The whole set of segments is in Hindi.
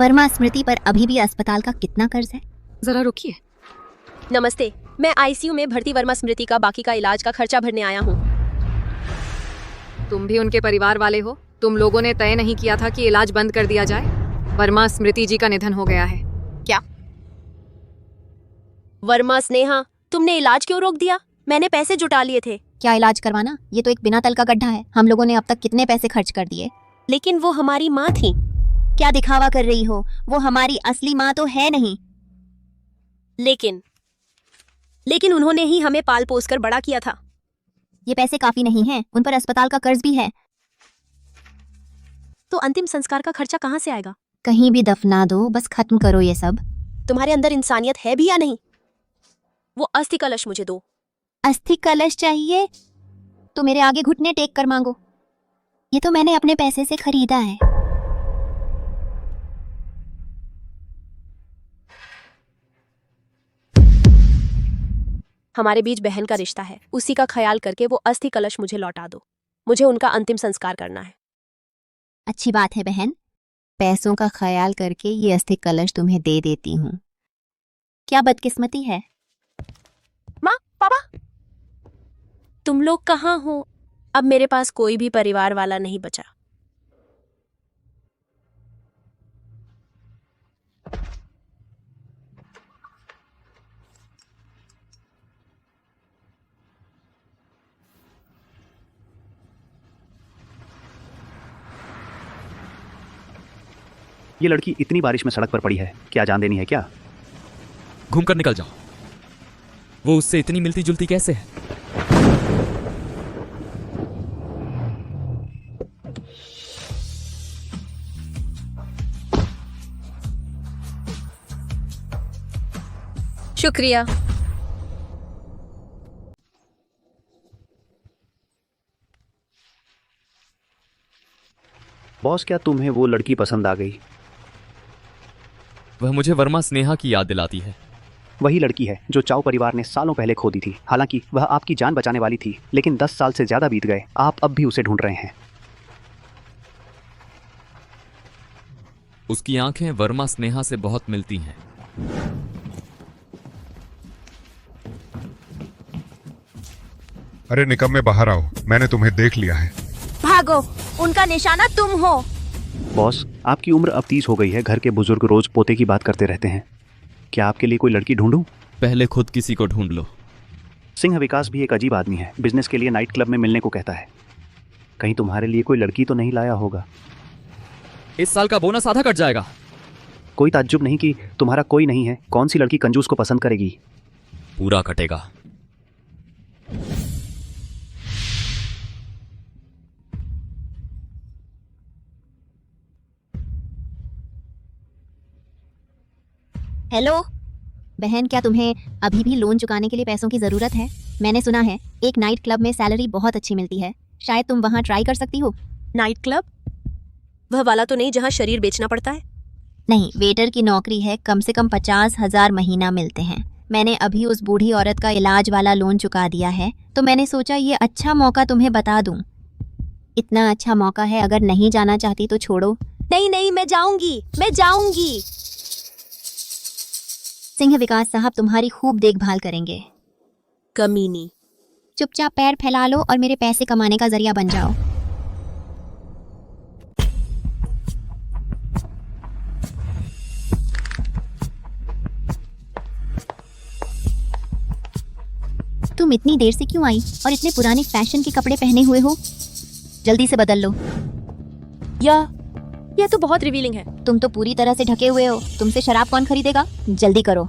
वर्मा स्मृति पर अभी भी अस्पताल का कितना कर्ज है? जरा रुकिए। नमस्ते, मैं आईसीयू में भर्ती वर्मा स्मृति का बाकी का इलाज का खर्चा भरने आया हूँ। तुम भी उनके परिवार वाले हो। तुम लोगों ने तय नहीं किया था कि इलाज बंद कर दिया जाए। वर्मा स्मृति जी का निधन हो गया है। क्या? वर्मा स्नेहा, तुमने इलाज क्यों रोक दिया? मैंने पैसे जुटा लिए थे। क्या इलाज करवाना? ये तो एक बिना तल का गड्ढा है। हम लोगों ने अब तक कितने पैसे खर्च कर दिए। लेकिन वो हमारी माँ थी। क्या दिखावा कर रही हो? वो हमारी असली माँ तो है नहीं। लेकिन उन्होंने ही हमें पाल पोस कर बड़ा किया था। ये पैसे काफी नहीं हैं। उन पर अस्पताल का कर्ज भी है। तो अंतिम संस्कार का खर्चा कहाँ से आएगा? कहीं भी दफना दो, बस खत्म करो ये सब। तुम्हारे अंदर इंसानियत है भी या नहीं? वो अस्थि कलश मुझे दो। अस्थि कलश चाहिए तो मेरे आगे घुटने टेक कर मांगो। ये तो मैंने अपने पैसे से खरीदा है। हमारे बीच बहन का रिश्ता है, उसी का ख्याल करके वो अस्थि कलश मुझे लौटा दो। मुझे उनका अंतिम संस्कार करना है। अच्छी बात है बहन, पैसों का ख्याल करके ये अस्थि कलश तुम्हें दे देती हूँ। क्या बदकिस्मती है। माँ, पापा, तुम लोग कहाँ हो? अब मेरे पास कोई भी परिवार वाला नहीं बचा। ये लड़की इतनी बारिश में सड़क पर पड़ी है, क्या जान देनी है क्या? घूमकर निकल जाओ। वो उससे इतनी मिलती जुलती कैसे है? शुक्रिया। बॉस, क्या तुम्हें वो लड़की पसंद आ गई? वह मुझे वर्मा स्नेहा की याद दिलाती है। वही लड़की है जो चाव परिवार ने सालों पहले खो दी थी। हालांकि वह आपकी जान बचाने वाली थी, लेकिन 10 साल से ज्यादा बीत गए। आप अब भी उसे ढूंढ रहे हैं। उसकी आंखें वर्मा स्नेहा से बहुत मिलती हैं। अरे निकम्मे, बाहर आओ, मैंने तुम्हें देख लिया है। भागो, उनका निशाना तुम हो। बॉस, आपकी उम्र अब 30 हो गई है। घर के बुजुर्ग रोज पोते की बात करते रहते हैं। क्या आपके लिए कोई लड़की ढूंढूं? पहले खुद किसी को ढूंढ लो। सिंह विकास भी एक अजीब आदमी है। बिजनेस के लिए नाइट क्लब में मिलने को कहता है। कहीं तुम्हारे लिए कोई लड़की तो नहीं लाया होगा? इस साल का बोनस आधा कट जाएगा। कोई ताज्जुब नहीं कि तुम्हारा कोई नहीं है। कौन सी लड़की कंजूस को पसंद करेगी? पूरा कटेगा। हेलो बहन, क्या तुम्हें अभी भी लोन चुकाने के लिए पैसों की जरूरत है? मैंने सुना है एक नाइट क्लब में सैलरी बहुत अच्छी मिलती है। शायद तुम वहां ट्राई कर सकती हो। Night club? वह वाला तो नहीं जहाँ शरीर बेचना पड़ता है? नहीं, वेटर की नौकरी है। कम से कम 50,000 महीना मिलते हैं। मैंने अभी उस बूढ़ी औरत का इलाज वाला लोन चुका दिया है, तो मैंने सोचा ये अच्छा मौका तुम्हें बता दूं। इतना अच्छा मौका है, अगर नहीं जाना चाहती तो छोड़ो। नहीं, मैं जाऊंगी। सिंह विकास साहब तुम्हारी खूब देखभाल करेंगे। कमीनी। चुपचाप पैर फैला लो और मेरे पैसे कमाने का जरिया बन जाओ। तुम इतनी देर से क्यों आई और इतने पुराने फैशन के कपड़े पहने हुए हो? जल्दी से बदल लो। यह तो बहुत रिवीलिंग है। तुम तो पूरी तरह से ढके हुए हो। तुमसे शराब कौन खरीदेगा? जल्दी करो,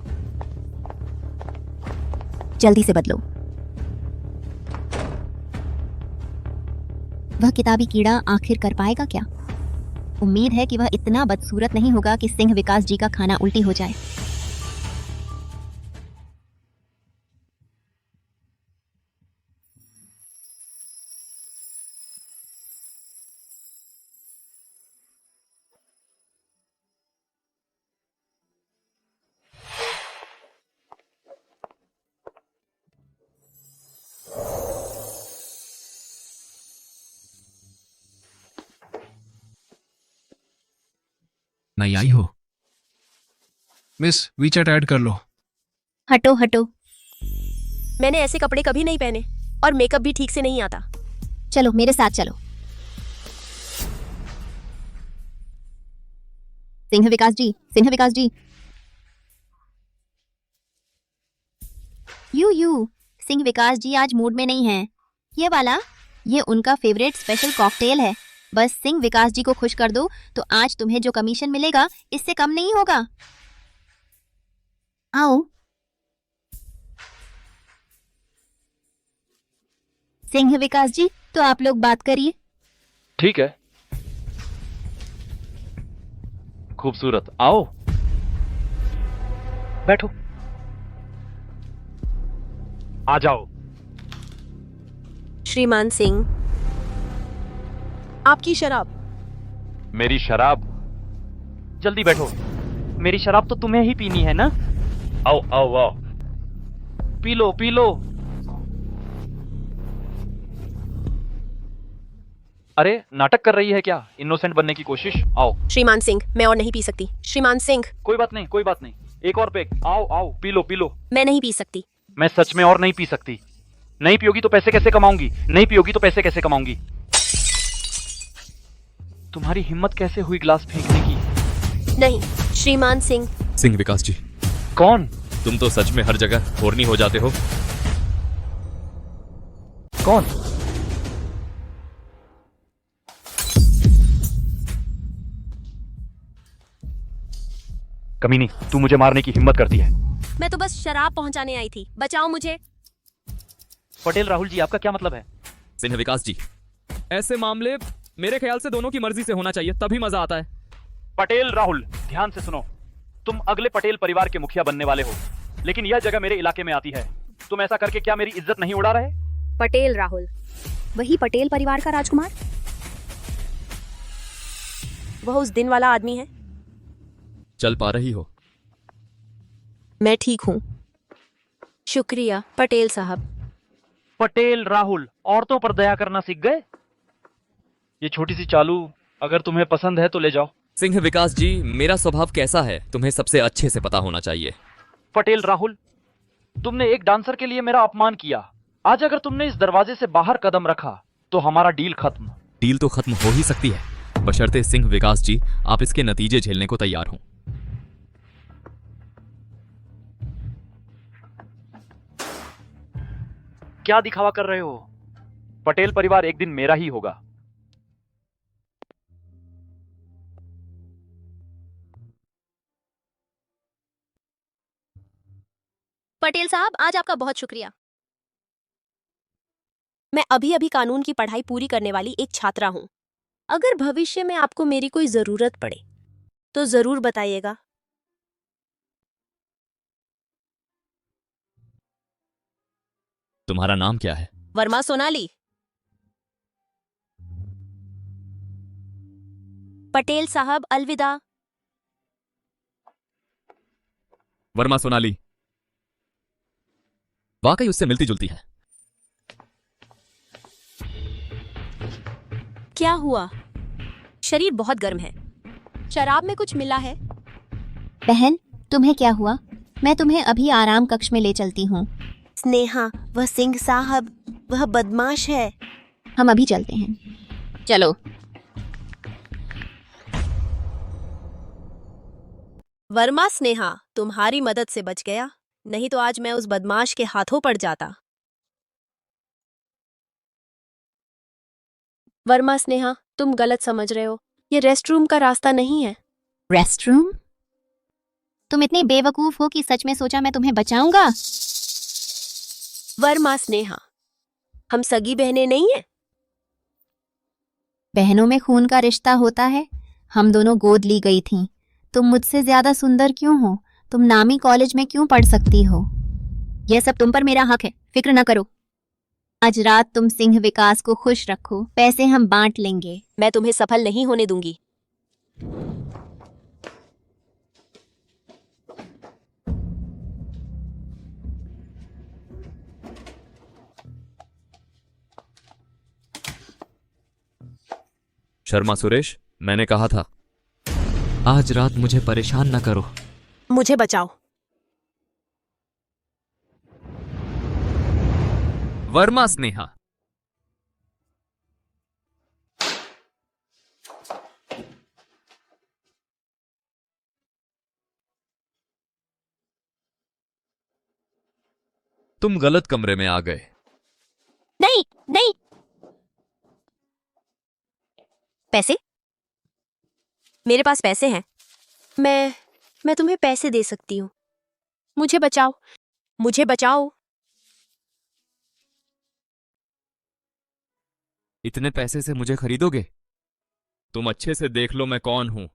जल्दी से बदलो। वह किताबी कीड़ा आखिर कर पाएगा क्या? उम्मीद है कि वह इतना बदसूरत नहीं होगा कि सिंह विकास जी का खाना उल्टी हो जाए। नहीं आई हो? मिस वीचैट ऐड कर लो। हटो हटो। मैंने ऐसे कपड़े कभी नहीं पहने और मेकअप भी ठीक से नहीं आता। चलो मेरे साथ चलो। सिंह विकास जी, सिंह विकास जी। यू सिंह विकास जी आज मूड में नहीं है। ये वाला, ये उनका फेवरेट स्पेशल कॉकटेल है। बस सिंह विकास जी को खुश कर दो तो आज तुम्हें जो कमीशन मिलेगा इससे कम नहीं होगा। आओ। सिंह विकास जी, तो आप लोग बात करिए। ठीक है, खूबसूरत, आओ बैठो, आ जाओ। श्रीमान सिंह, आपकी शराब। मेरी शराब? जल्दी बैठो, मेरी शराब तो तुम्हें ही पीनी है ना। आओ आओ आओ, पी लो पी लो। अरे नाटक कर रही है क्या? इनोसेंट बनने की कोशिश। आओ। श्रीमान सिंह, मैं और नहीं पी सकती। श्रीमान सिंह। कोई बात नहीं कोई बात नहीं, एक और पेग। आओ आओ, पी लो पी लो। मैं नहीं पी सकती। मैं सच में और नहीं पी सकती। नहीं पियोगी तो पैसे कैसे कमाऊंगी? नहीं पियोगी तो पैसे कैसे कमाऊंगी? तुम्हारी हिम्मत कैसे हुई ग्लास फेंकने की? नहीं श्रीमान सिंह। सिंह विकास जी, कौन? तुम तो सच में हर जगह होरनी हो जाते हो। कौन? कमीनी, तू मुझे मारने की हिम्मत करती है। मैं तो बस शराब पहुंचाने आई थी, बचाओ मुझे। पटेल राहुल जी, आपका क्या मतलब है? सिंह विकास जी, ऐसे मामले मेरे ख्याल से दोनों की मर्जी से होना चाहिए, तभी मजा आता है। पटेल राहुल, ध्यान से सुनो। तुम अगले पटेल परिवार के मुखिया बनने वाले हो, लेकिन यह जगह मेरे इलाके में आती है। तुम ऐसा करके क्या मेरी इज्जत नहीं उड़ा रहे? पटेल राहुल, वही पटेल परिवार का राजकुमार? वह उस दिन वाला आदमी है। चल पा रही हो? मैं ठीक हूँ, शुक्रिया पटेल साहब। पटेल राहुल, औरतों पर दया करना सीख गए? ये छोटी सी चालू अगर तुम्हें पसंद है तो ले जाओ। सिंह विकास जी, मेरा स्वभाव कैसा है तुम्हें सबसे अच्छे से पता होना चाहिए। पटेल राहुल, तुमने एक डांसर के लिए मेरा अपमान किया। आज अगर तुमने इस दरवाजे से बाहर कदम रखा तो हमारा डील खत्म। डील तो खत्म हो ही सकती है, बशर्ते सिंह विकास जी आप इसके नतीजे झेलने को तैयार हों। क्या दिखावा कर रहे हो? पटेल परिवार एक दिन मेरा ही होगा। पटेल साहब, आज आपका बहुत शुक्रिया। मैं अभी अभी कानून की पढ़ाई पूरी करने वाली एक छात्रा हूं। अगर भविष्य में आपको मेरी कोई जरूरत पड़े तो जरूर बताइएगा। तुम्हारा नाम क्या है? वर्मा सोनाली। पटेल साहब, अलविदा। वर्मा सोनाली वाकई उससे मिलती जुलती है। क्या हुआ? शरीर बहुत गर्म है। शराब में कुछ मिला है? बहन, तुम्हें क्या हुआ? मैं तुम्हें अभी आराम कक्ष में ले चलती हूँ। स्नेहा, वह सिंह साहब, वह बदमाश है। हम अभी चलते हैं। चलो। वर्मा स्नेहा, तुम्हारी मदद से बच गया, नहीं तो आज मैं उस बदमाश के हाथों पड़ जाता। वर्मा स्नेहा, तुम गलत समझ रहे हो। ये रेस्टरूम का रास्ता नहीं है। रेस्टरूम? तुम इतने बेवकूफ हो कि सच में सोचा मैं तुम्हें बचाऊंगा? वर्मा स्नेहा, हम सगी बहनें नहीं हैं। बहनों में खून का रिश्ता होता है। हम दोनों गोद ली गई थीं। तुम मुझसे ज्यादा सुंदर क्यों हो? तुम नामी कॉलेज में क्यों पढ़ सकती हो? यह सब तुम पर मेरा हक है, फिक्र न करो। आज रात तुम सिंह विकास को खुश रखो, पैसे हम बांट लेंगे। मैं तुम्हें सफल नहीं होने दूंगी। शर्मा सुरेश, मैंने कहा था आज रात मुझे परेशान न करो। मुझे बचाओ। वर्मा स्नेहा। तुम गलत कमरे में आ गए। नहीं नहीं। पैसे? मेरे पास पैसे हैं। मैं तुम्हें पैसे दे सकती हूँ। मुझे बचाओ, मुझे बचाओ। इतने पैसे से मुझे खरीदोगे? तुम अच्छे से देख लो मैं कौन हूं।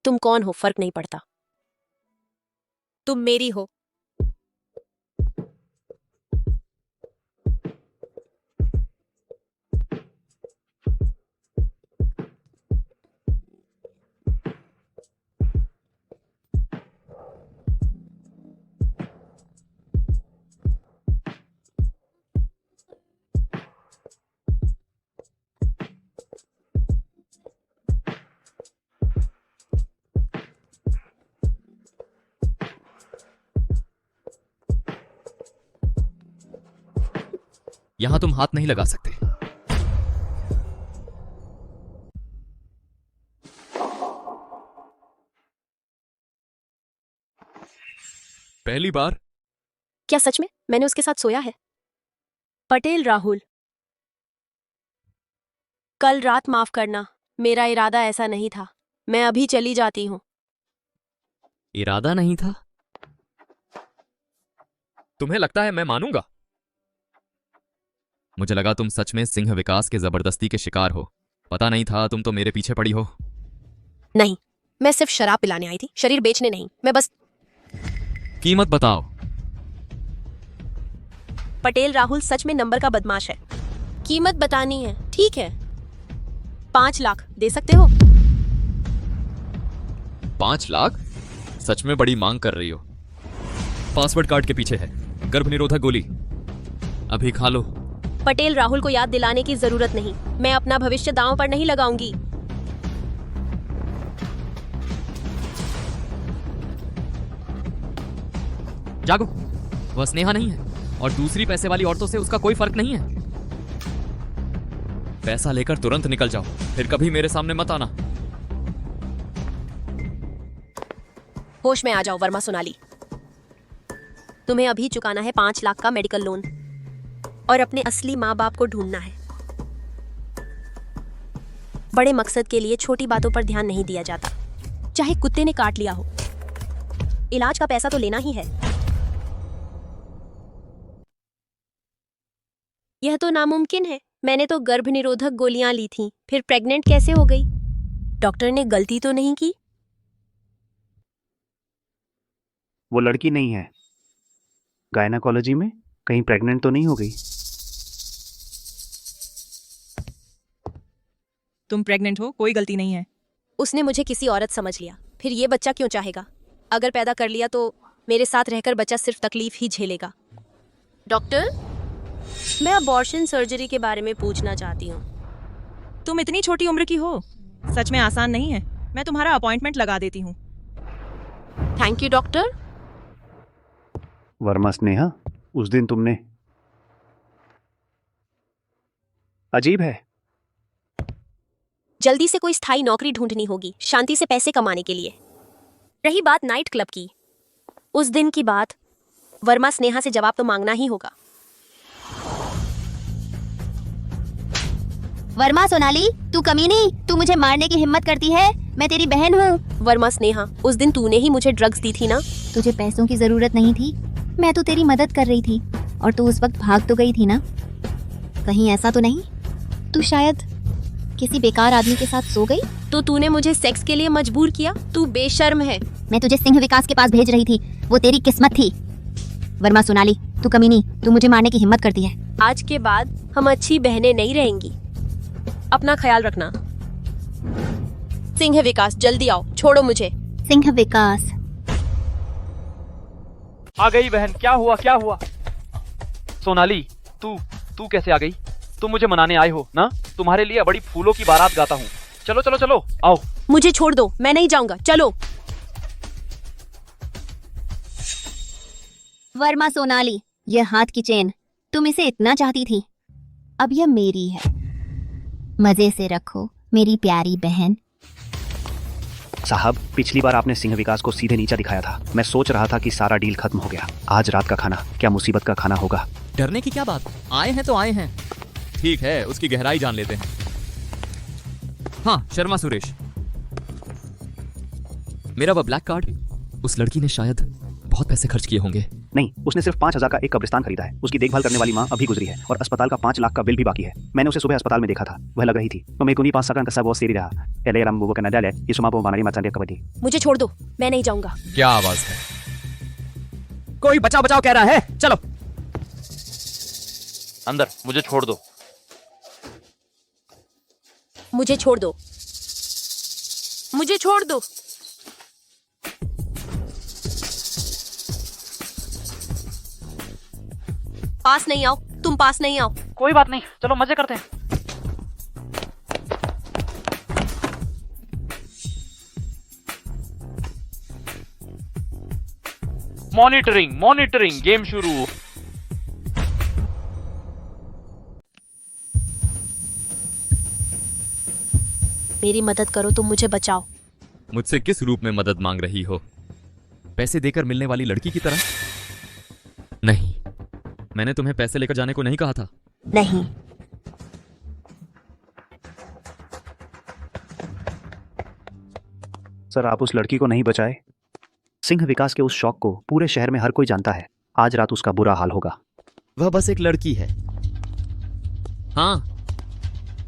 तुम कौन हो फर्क नहीं पड़ता। तुम मेरी हो। यहां तुम हाथ नहीं लगा सकते। पहली बार? क्या सच में मैंने उसके साथ सोया है? पटेल राहुल, कल रात माफ करना, मेरा इरादा ऐसा नहीं था। मैं अभी चली जाती हूँ। इरादा नहीं था? तुम्हें लगता है मैं मानूंगा? मुझे लगा तुम सच में सिंह विकास के जबरदस्ती के शिकार हो। पता नहीं था तुम तो मेरे पीछे पड़ी हो। नहीं, मैं सिर्फ शराब पिलाने आई थी, शरीर बेचने नहीं। मैं बस। कीमत बताओ। पटेल राहुल सच में नंबर का बदमाश है। कीमत बतानी है, ठीक है। 5 लाख दे सकते हो? 5 लाख? सच में बड़ी मांग कर रही हो। पासवर्ड कार्ड के पीछे है, गर्भ निरोधक गोली। अभी खा लो। पटेल राहुल को याद दिलाने की जरूरत नहीं। मैं अपना भविष्य दांव पर नहीं लगाऊंगी। जागो, वह स्नेहा नहीं है और दूसरी पैसे वाली औरतों से उसका कोई फर्क नहीं है। पैसा लेकर तुरंत निकल जाओ, फिर कभी मेरे सामने मत आना। होश में आ जाओ वर्मा सोनाली। तुम्हें अभी चुकाना है 5 लाख का मेडिकल लोन और अपने असली माँ बाप को ढूंढना है। बड़े मकसद के लिए छोटी बातों पर ध्यान नहीं दिया जाता, चाहे कुत्ते ने काट लिया हो। इलाज का पैसा तो लेना ही है। यह तो नामुमकिन है। मैंने तो गर्भ निरोधक गोलियां ली थीं, फिर प्रेग्नेंट कैसे हो गई? डॉक्टर ने गलती तो नहीं की? वो लड़की नहीं है। गायनाकोलॉजी में कहीं प्रेग्नेंट तो नहीं हो गई? तुम प्रेग्नेंट हो, कोई गलती नहीं है। उसने मुझे किसी औरत समझ लिया, फिर ये बच्चा क्यों चाहेगा? अगर पैदा कर लिया तो मेरे साथ रहकर बच्चा सिर्फ तकलीफ ही झेलेगा। डॉक्टर, मैं अबॉर्शन सर्जरी के बारे में पूछना चाहती हूँ। तुम इतनी छोटी उम्र की हो, सच में आसान नहीं है। मैं तुम्हारा अपॉइंटमेंट लगा देती हूँ। Thank you doctor. Verma Sneha, उस दिन तुमने। अजीब है। जल्दी से कोई स्थायी नौकरी ढूंढनी होगी, शांति से पैसे कमाने के लिए। रही बात नाइट क्लब की, उस दिन की बात, वर्मा स्नेहा से जवाब तो मांगना ही होगा। वर्मा सोनाली, तू कमीनी, तू मुझे मारने की हिम्मत करती है? मैं तेरी बहन हूँ। वर्मा स्नेहा, उस दिन तूने ही मुझे ड्रग्स दी थी ना? तुझे पैसों की जरूरत नहीं थी, मैं तो तेरी मदद कर रही थी और तू उस वक्त भाग तो गई थी ना? कहीं ऐसा तो नहीं तू शायद किसी बेकार आदमी के साथ सो गई? तो तूने मुझे सेक्स के लिए मजबूर किया? तू बेशर्म है। मैं तुझे सिंह विकास के पास भेज रही थी, वो तेरी किस्मत थी। वर्मा सोनाली, तू कमीनी, तू मुझे मारने की हिम्मत करती है। आज के बाद हम अच्छी बहनें नहीं रहेंगी। अपना ख्याल रखना। सिंह विकास, जल्दी आओ, छोड़ो मुझे। सिंह विकास, आ गई बहन, क्या हुआ क्या हुआ? सोनाली, तू कैसे आ गई? तुम मुझे मनाने आए हो ना? तुम्हारे लिए बड़ी फूलों की बारात गाता हूँ। चलो चलो चलो, आओ। मुझे छोड़ दो, मैं नहीं जाऊंगा, चलो। वर्मा सोनाली, ये हाथ की चेन तुम इसे इतना चाहती थी, अब यह मेरी है। मजे से रखो मेरी प्यारी बहन। साहब, पिछली बार आपने सिंह विकास को सीधे नीचा दिखाया था। मैं सोच रहा था कि सारा डील खत्म हो गया। आज रात का खाना क्या मुसीबत का खाना होगा? डरने की क्या बात, आए हैं तो आए हैं। ठीक है, उसकी गहराई जान लेते हैं। हाँ, शर्मा सुरेश, मेरा वह ब्लैक कार्ड, उस लड़की ने शायद बहुत पैसे खर्च किए होंगे। नहीं, उसने सिर्फ 5,000 का एक कब्रिस्तान खरीदा है। उसकी देखभाल करने वाली माँ अभी गुजरी है और अस्पताल का 5 लाख का बिल भी बाकी है। मैंने उसे सुबह अस्पताल में देखा था, वह लग रही थी। तो मैं कुनी 5 सेकंड का सब वो सीरी रहा। एले राम बुबो कनाडा ले, ये सुमा बो बानारी मचांदे कबड्डी। मुझे छोड़ दो, मैं नहीं जाऊंगा। क्या आवाज है? कोई बचाओ बचाओ कह रहा है, चलो अंदर, मुझे छोड़ दो। मुझे छोड़ दो, मुझे छोड़ दो। पास नहीं आओ, तुम पास नहीं आओ। कोई बात नहीं, चलो मजे करते हैं। मॉनिटरिंग मॉनिटरिंग, गेम शुरू। मेरी मदद करो, तुम मुझे बचाओ। मुझसे किस रूप में मदद मांग रही हो? पैसे देकर मिलने वाली लड़की की तरह? नहीं, मैंने तुम्हें पैसे लेकर जाने को नहीं कहा था। नहीं, सर, आप उस लड़की को नहीं बचाए। सिंह विकास के उस शौक को पूरे शहर में हर कोई जानता है। आज रात उसका बुरा हाल होगा। वह बस एक लड़की है। हाँ,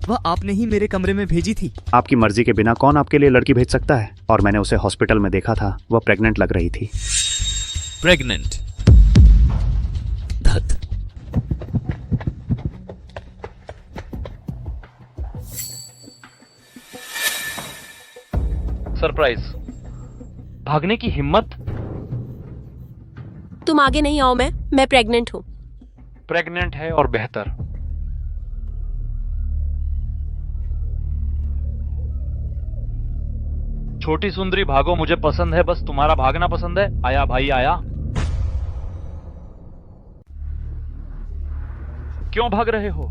वह आपने ही मेरे कमरे में भेजी थी। आपकी मर्जी के बिना कौन आपके लिए लड़की भेज सकता है? और मैंने उसे हॉस्पिटल में देखा था, वह प्रेग्नेंट लग रही थी। प्रेग्नेंट? धत। सरप्राइज। भागने की हिम्मत? तुम आगे नहीं आओ, मैं प्रेग्नेंट हूँ। प्रेग्नेंट है और बेहतर। छोटी सुंदरी भागो, मुझे पसंद है, बस तुम्हारा भागना पसंद है। आया भाई आया। क्यों भाग रहे हो?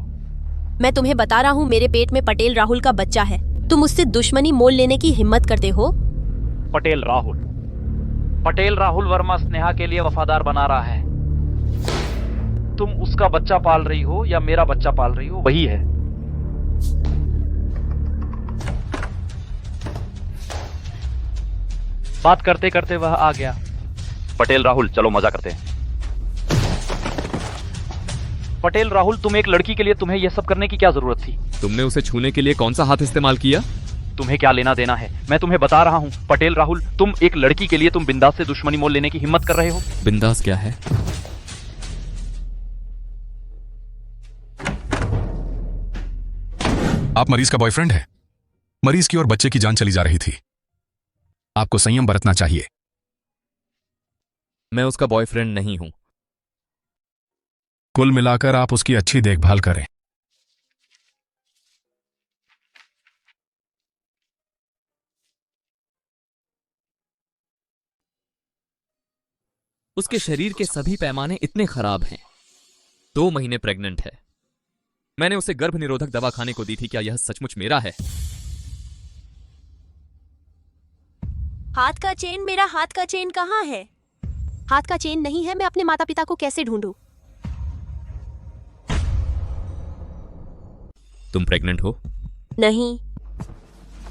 मैं तुम्हें बता रहा हूँ, मेरे पेट में पटेल राहुल का बच्चा है। तुम उससे दुश्मनी मोल लेने की हिम्मत करते हो? पटेल राहुल? पटेल राहुल वर्मा स्नेहा के लिए वफादार बना रहा है। तुम उसका बच्चा पाल रही हो या मेरा बच्चा पाल रही हो, वही है। बात करते करते वह आ गया। पटेल राहुल, चलो मजा करते हैं। पटेल राहुल, तुम एक लड़की के लिए तुम्हें यह सब करने की क्या जरूरत थी? तुमने उसे छूने के लिए कौन सा हाथ इस्तेमाल किया? तुम्हें क्या लेना देना है? मैं तुम्हें बता रहा हूं पटेल राहुल, तुम एक लड़की के लिए तुम बिंदास से दुश्मनी मोल लेने की हिम्मत कर रहे हो। बिंदास क्या है? आप मरीज का बॉयफ्रेंड है। मरीज की और बच्चे की जान चली जा रही थी। आपको संयम बरतना चाहिए। मैं उसका बॉयफ्रेंड नहीं हूं। कुल मिलाकर आप उसकी अच्छी देखभाल करें। उसके शरीर के सभी पैमाने इतने खराब हैं। 2 महीने प्रेग्नेंट है। मैंने उसे गर्भ निरोधक दवा खाने को दी थी। क्या यह सचमुच मेरा है? हाथ का चेन, मेरा हाथ का चेन कहाँ है? हाथ का चेन नहीं है, मैं अपने माता पिता को कैसे ढूंढूं? तुम प्रेग्नेंट हो? नहीं,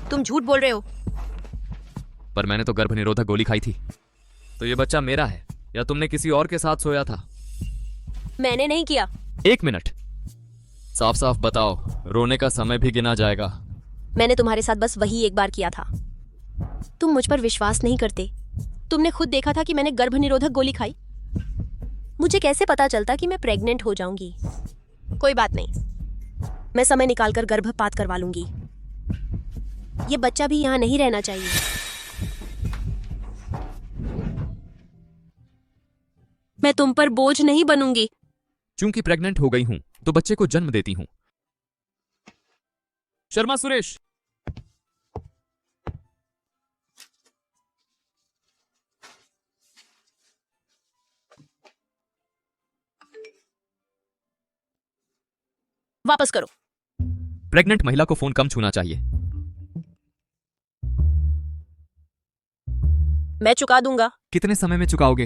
तुम झूठ बोल रहे हो। पर मैंने तो गर्भ निरोधक गोली खाई थी। तो ये बच्चा मेरा है या तुमने किसी और के साथ सोया था? मैंने नहीं किया। 1 मिनट, साफ साफ बताओ, रोने का समय भी गिना जाएगा। मैंने तुम्हारे साथ बस वही एक बार किया था। तुम मुझ पर विश्वास नहीं करते। तुमने खुद देखा था कि मैंने गर्भ निरोधक गोली खाई। मुझे कैसे पता चलता कि मैं प्रेग्नेंट हो जाऊंगी? कोई बात नहीं, मैं समय निकालकर गर्भपात करवा लूंगी। ये बच्चा भी यहाँ नहीं रहना चाहिए। मैं तुम पर बोझ नहीं बनूंगी। चूंकि प्रेग्नेंट हो गई हूं तो बच्चे को जन्म देती हूं। शर्मा सुरेश, वापस करो। प्रेग्नेंट महिला को फोन कम छूना चाहिए। मैं चुका दूंगा। कितने समय में चुकाओगे?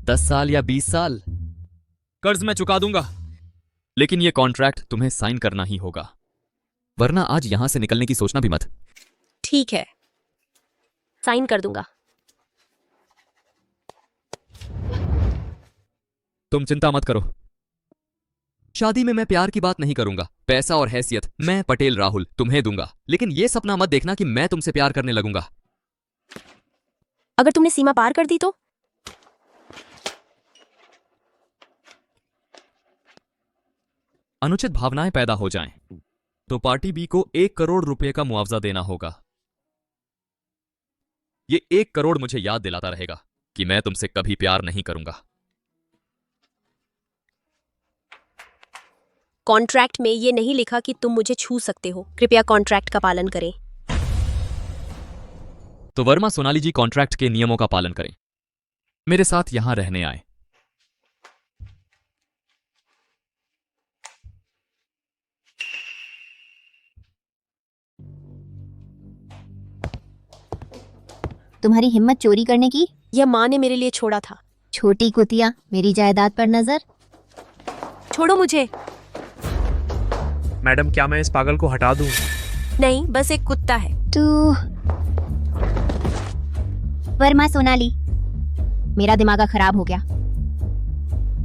10 साल या 20 साल? कर्ज मैं चुका दूंगा, लेकिन ये कॉन्ट्रैक्ट तुम्हें साइन करना ही होगा, वरना आज यहां से निकलने की सोचना भी मत। ठीक है, साइन कर दूंगा। तुम चिंता मत करो, शादी में मैं प्यार की बात नहीं करूंगा। पैसा और हैसियत मैं पटेल राहुल तुम्हें दूंगा, लेकिन ये सपना मत देखना कि मैं तुमसे प्यार करने लगूंगा। अगर तुमने सीमा पार कर दी तो? अनुचित भावनाएं पैदा हो जाएं, तो पार्टी बी को 1 करोड़ रुपए का मुआवजा देना होगा। ये 1 करोड़ मुझे याद दिलाता रहेगा कि मैं तुमसे कभी प्यार नहीं करूंगा। कॉन्ट्रैक्ट में ये नहीं लिखा कि तुम मुझे छू सकते हो। कृपया कॉन्ट्रैक्ट का पालन करें। तो वर्मा सोनाली जी कॉन्ट्रैक्ट के नियमों का पालन करें, मेरे साथ यहां रहने आए। तुम्हारी हिम्मत चोरी करने की? यह माँ ने मेरे लिए छोड़ा था। छोटी कुतिया, मेरी जायदाद पर नजर। छोड़ो मुझे। मैडम, क्या मैं इस पागल को हटा दूं? नहीं, बस एक कुत्ता है। तू वर्मा सोनाली, मेरा दिमाग खराब हो गया।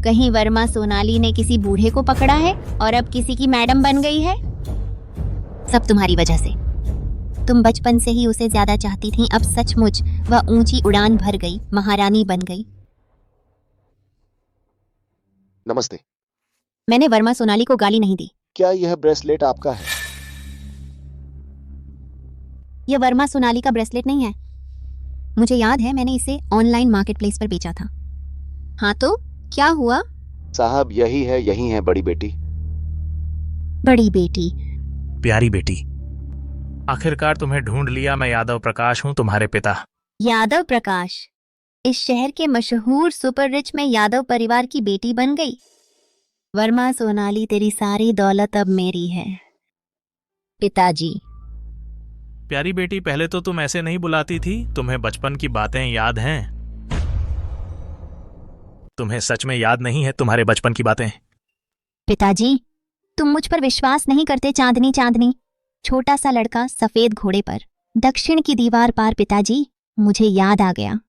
कहीं वर्मा सोनाली ने किसी बूढ़े को पकड़ा है और अब किसी की मैडम बन गई है। सब तुम्हारी वजह से। तुम बचपन से ही उसे ज्यादा चाहती थी, अब सचमुच वह ऊंची उड़ान भर गई, महारानी बन गई। नमस्ते। मैंने वर्मा सोनाली को गाली नहीं दी। क्या यह ब्रेसलेट आपका है? यह वर्मा सोनाली का ब्रेसलेट नहीं है। मुझे याद है, मैंने इसे ऑनलाइन मार्केटप्लेस पर बेचा था। हाँ तो क्या हुआ? साहब, यही है बड़ी बेटी। बड़ी बेटी? प्यारी बेटी, आखिरकार तुम्हें ढूंढ लिया। मैं यादव प्रकाश हूं, तुम्हारे पिता। यादव प्रकाश? इस शहर के मशहूर सुपर रिच में यादव परिवार की बेटी बन गई। वर्मा सोनाली, तेरी सारी दौलत अब मेरी है। पिताजी। प्यारी बेटी, पहले तो तुम ऐसे नहीं बुलाती थी। तुम्हें बचपन की बातें याद हैं? तुम्हें सच में याद नहीं है तुम्हारे बचपन की बातें? पिताजी, तुम मुझ पर विश्वास नहीं करते। चांदनी चांदनी, छोटा सा लड़का सफेद घोड़े पर, दक्षिण की दीवार पार। पिताजी, मुझे याद आ गया।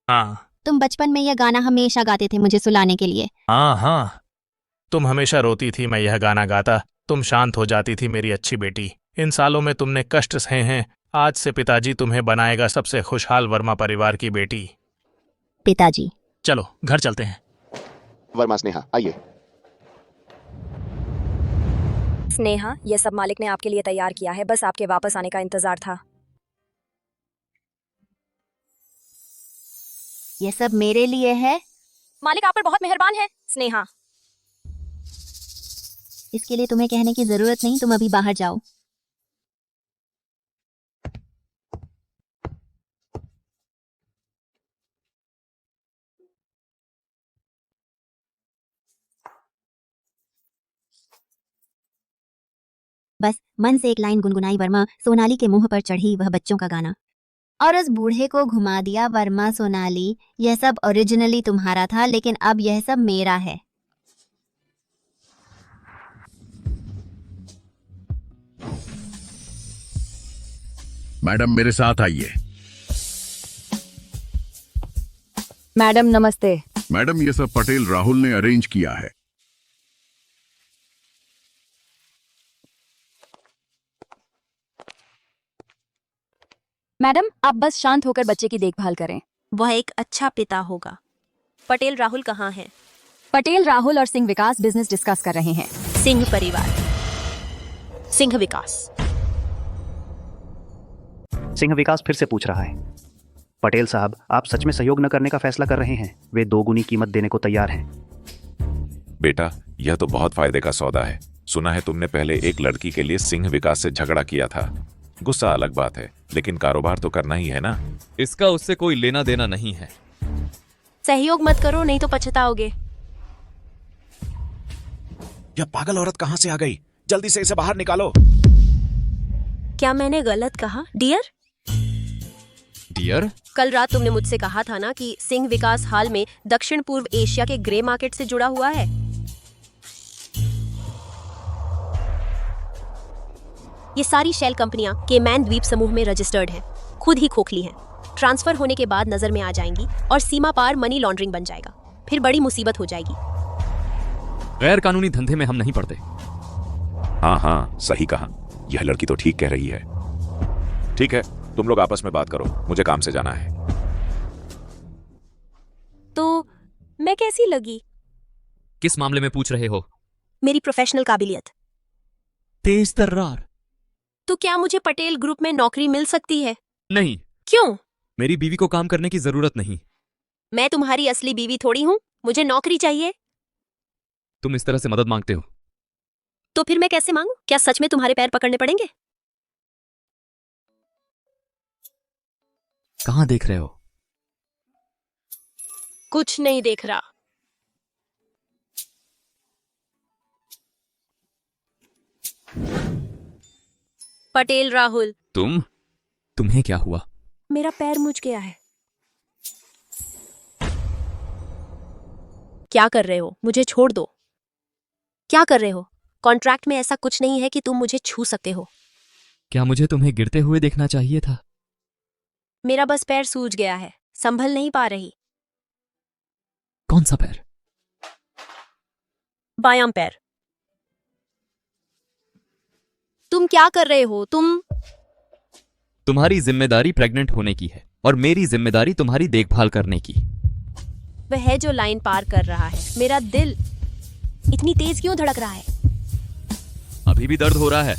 हाँ। तुम बचपन में यह गाना हमेशा गाते थे मुझे सुलाने के लिए। हाँ, तुम हमेशा रोती थी, मैं यह गाना गाता, तुम शांत हो जाती थी मेरी अच्छी बेटी। इन सालों में तुमने कष्ट सहे हैं। आज से पिताजी तुम्हें बनाएगा सबसे खुशहाल वर्मा परिवार की बेटी। पिताजी, चलो घर चलते हैं। वर्मा स्नेहा, आइए। स्नेहा, यह सब मालिक ने आपके लिए तैयार किया है, बस आपके वापस आने का इंतजार था। यह सब मेरे लिए है? मालिक आप पर बहुत मेहरबान है। स्नेहा, इसके लिए तुम्हें कहने की जरूरत नहीं, तुम अभी बाहर जाओ। बस मन से एक लाइन गुनगुनाई वर्मा सोनाली के मुंह पर चढ़ी वह बच्चों का गाना, और उस बूढ़े को घुमा दिया। वर्मा सोनाली, यह सब ओरिजिनली तुम्हारा था, लेकिन अब यह सब मेरा है। मैडम, मेरे साथ आइए। मैडम नमस्ते। मैडम, ये सब पटेल राहुल ने अरेंज किया है। मैडम, आप बस शांत होकर बच्चे की देखभाल करें। वह एक अच्छा पिता होगा। पटेल राहुल कहाँ हैं? पटेल राहुल और सिंह विकास बिजनेस डिस्कस कर रहे हैं। सिंह परिवार, सिंह विकास। सिंह विकास फिर से पूछ रहा है। पटेल साहब, आप सच में सहयोग न करने का फैसला कर रहे हैं? वे 2 गुनी कीमत देने को तैयार हैं। बेटा, यह तो बहुत फायदे का सौदा है। सुना है तुमने पहले एक लड़की के लिए सिंह विकास से झगड़ा किया था। गुस्सा अलग बात है, लेकिन कारोबार तो करना ही है ना। इसका उससे कोई लेना देना नहीं है। सहयोग मत करो, नहीं तो पछताओगे। यह पागल औरत कहाँ से आ गई? जल्दी से इसे बाहर निकालो। क्या मैंने गलत कहा डियर? डियर? कल रात तुमने मुझसे कहा था ना कि सिंह विकास हाल में दक्षिण पूर्व एशिया के ग्रे मार्केट से जुड़ा हुआ है। ये सारी शेल कंपनियां केमैन द्वीप समूह में रजिस्टर्ड हैं, खुद ही खोखली हैं। ट्रांसफर होने के बाद नजर में आ जाएंगी और सीमा पार मनी लॉन्ड्रिंग बन जाएगा। फिर बड़ी मुसीबत हो जाएगी। गैर कानूनी धंधे में हम नहीं पड़ते। हाँ हाँ, सही कहा। यह लड़की तो ठीक कह रही है। ठीक है, तुम लोग आपस में बात करो, मुझे काम से जाना है। तो मैं कैसी लगी? किस मामले में पूछ रहे हो? मेरी प्रोफेशनल काबिलियत। तेज तर्रार। तो क्या मुझे पटेल ग्रुप में नौकरी मिल सकती है? नहीं। क्यों? मेरी बीवी को काम करने की जरूरत नहीं। मैं तुम्हारी असली बीवी थोड़ी हूँ, मुझे नौकरी चाहिए। तुम इस तरह से मदद मांगते हो। तो फिर मैं कैसे मांगू? क्या सच में तुम्हारे पैर पकड़ने पड़ेंगे? कहाँ देख रहे हो? कुछ नहीं देख रहा। पटेल राहुल। तुम्हें क्या हुआ? मेरा पैर मुझ गया है। क्या कर रहे हो? मुझे छोड़ दो। क्या कर रहे हो? कॉन्ट्रैक्ट में ऐसा कुछ नहीं है कि तुम मुझे छू सकते हो। क्या मुझे तुम्हें गिरते हुए देखना चाहिए था? मेरा बस पैर सूज गया है, संभल नहीं पा रही। कौन सा पैर? बायां पैर। तुम क्या कर रहे हो? तुम्हारी जिम्मेदारी प्रेग्नेंट होने की है और मेरी जिम्मेदारी तुम्हारी देखभाल करने की। वह है जो लाइन पार कर रहा है। मेरा दिल इतनी तेज क्यों धड़क रहा है? अभी भी दर्द हो रहा है?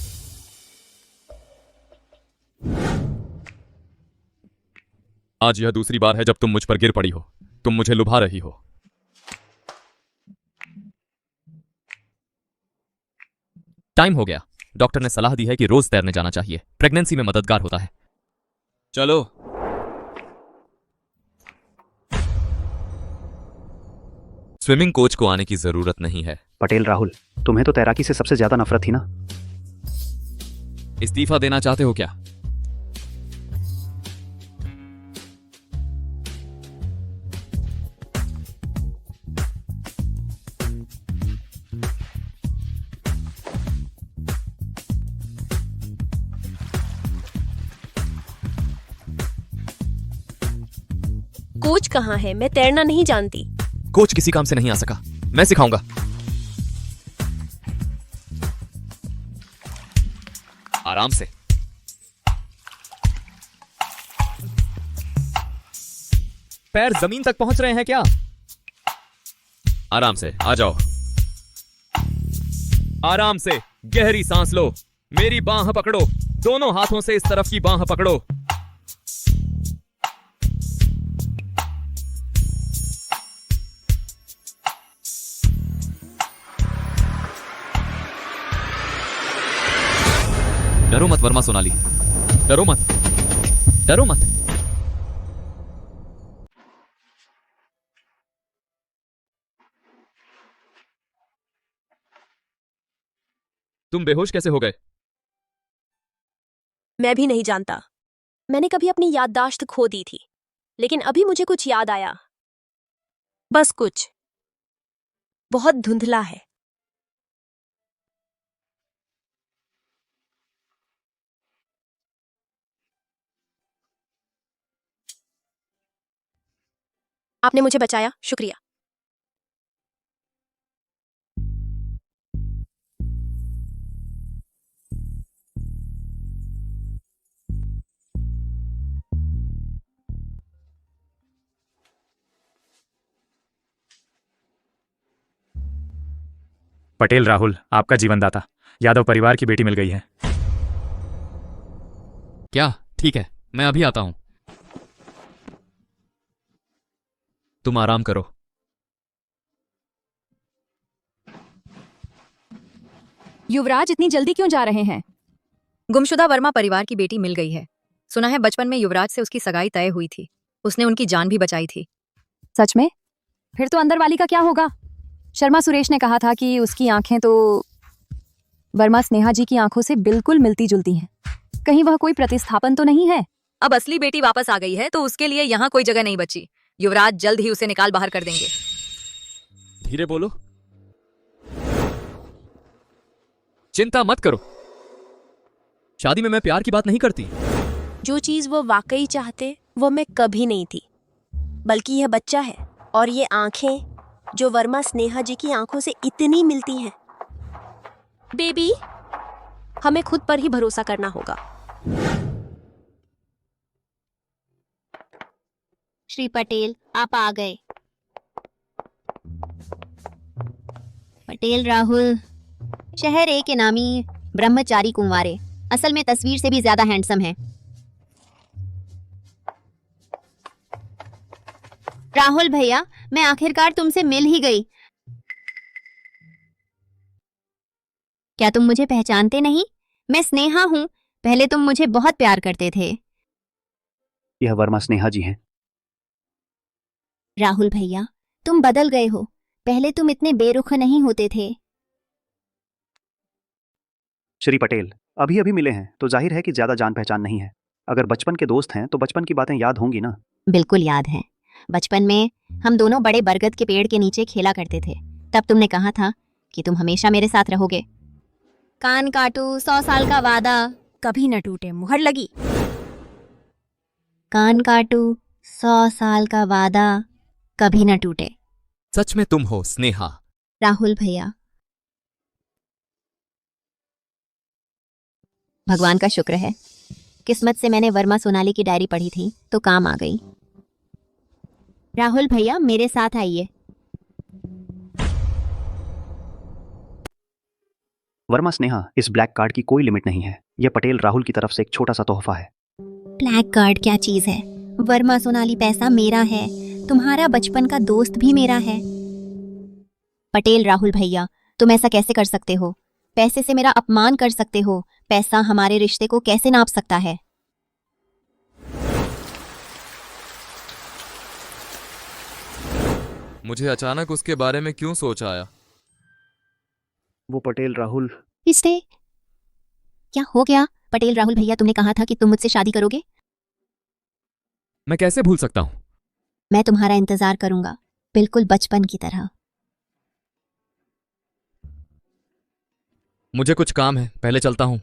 आज यह दूसरी बार है जब तुम मुझ पर गिर पड़ी हो। तुम मुझे लुभा रही हो। टाइम हो गया। डॉक्टर ने सलाह दी है कि रोज तैरने जाना चाहिए, प्रेगनेंसी में मददगार होता है। चलो। स्विमिंग कोच को आने की जरूरत नहीं है। पटेल राहुल, तुम्हें तो तैराकी से सबसे ज्यादा नफरत थी ना? इस्तीफा देना चाहते हो क्या? कोच कहाँ है? मैं तैरना नहीं जानती। कोच किसी काम से नहीं आ सका, मैं सिखाऊंगा। आराम से। पैर जमीन तक पहुंच रहे हैं क्या? आराम से, आ जाओ। आराम से, गहरी सांस लो। मेरी बांह पकड़ो, दोनों हाथों से इस तरफ की बांह पकड़ो। डरो मत वर्मा सोनाली, डरो मत, डरो मत। तुम बेहोश कैसे हो गए? मैं भी नहीं जानता। मैंने कभी अपनी याददाश्त खो दी थी, लेकिन अभी मुझे कुछ याद आया। बस कुछ। बहुत धुंधला है। आपने मुझे बचाया, शुक्रिया। पटेल राहुल, आपका जीवनदाता। यादव परिवार की बेटी मिल गई है। क्या? ठीक है, मैं अभी आता हूं। तुम आराम करो। युवराज इतनी जल्दी क्यों जा रहे हैं? गुमशुदा वर्मा परिवार की बेटी मिल गई है। सुना है बचपन में युवराज से उसकी सगाई तय हुई थी। उसने उनकी जान भी बचाई थी। सच में? फिर तो अंदर वाली का क्या होगा? शर्मा सुरेश ने कहा था कि उसकी आंखें तो वर्मा स्नेहा जी की आंखों से बिल्कुल मिलती जुलती हैं। कहीं वह कोई प्रतिस्थापन तो नहीं है? अब असली बेटी वापस आ गई है तो उसके लिए यहाँ कोई जगह नहीं बची। युवराज जल्द ही उसे निकाल बाहर कर देंगे। धीरे बोलो, चिंता मत करो। शादी में मैं प्यार की बात नहीं करती। जो चीज वो वाकई चाहते वो मैं कभी नहीं थी, बल्कि यह बच्चा है और ये आंखें जो वर्मा स्नेहा जी की आंखों से इतनी मिलती हैं। बेबी, हमें खुद पर ही भरोसा करना होगा। श्री पटेल, आप आ गए। पटेल राहुल, शहर एक इनामी ब्रह्मचारी कुंवारे, असल में तस्वीर से भी ज्यादा हैंडसम है। राहुल भैया, मैं आखिरकार तुमसे मिल ही गई। क्या तुम मुझे पहचानते नहीं? मैं स्नेहा हूं। पहले तुम मुझे बहुत प्यार करते थे। यह वर्मा स्नेहा जी हैं। राहुल भैया, तुम बदल गए हो। पहले तुम इतने बेरुख नहीं होते थे। श्री पटेल, अभी अभी मिले हैं तो जाहिर है कि ज्यादा जान पहचान नहीं है। अगर बचपन के दोस्त हैं तो बचपन की बातें याद होंगी ना? बिल्कुल याद है। बचपन में हम दोनों बड़े बरगद के पेड़ के नीचे खेला करते थे। तब तुमने कहा था कि तुम हमेशा मेरे साथ रहोगे। कान काटू 100 साल का वादा कभी न टूटे, मुहर लगी। कान काटू 100 साल का वादा कभी न टूटे। सच में तुम हो स्नेहा? राहुल भैया, भगवान का शुक्र है, किस्मत से मैंने वर्मा सोनाली की डायरी पढ़ी थी तो काम आ गई। राहुल भैया, मेरे साथ आइए। वर्मा स्नेहा, इस ब्लैक कार्ड की कोई लिमिट नहीं है। यह पटेल राहुल की तरफ से एक छोटा सा तोहफा है। ब्लैक कार्ड क्या चीज है? वर्मा सोनाली पैसा मेरा है, तुम्हारा बचपन का दोस्त भी मेरा है। पटेल राहुल भैया, तुम ऐसा कैसे कर सकते हो? पैसे से मेरा अपमान कर सकते हो? पैसा हमारे रिश्ते को कैसे नाप सकता है? मुझे अचानक उसके बारे में क्यों सोच आया? वो पटेल राहुल। इससे क्या हो गया? पटेल राहुल भैया, तुमने कहा था कि तुम मुझसे शादी करोगे। मैं कैसे भूल सकता हूं? मैं तुम्हारा इंतजार करूंगा, बिल्कुल बचपन की तरह। मुझे कुछ काम है, पहले चलता हूं।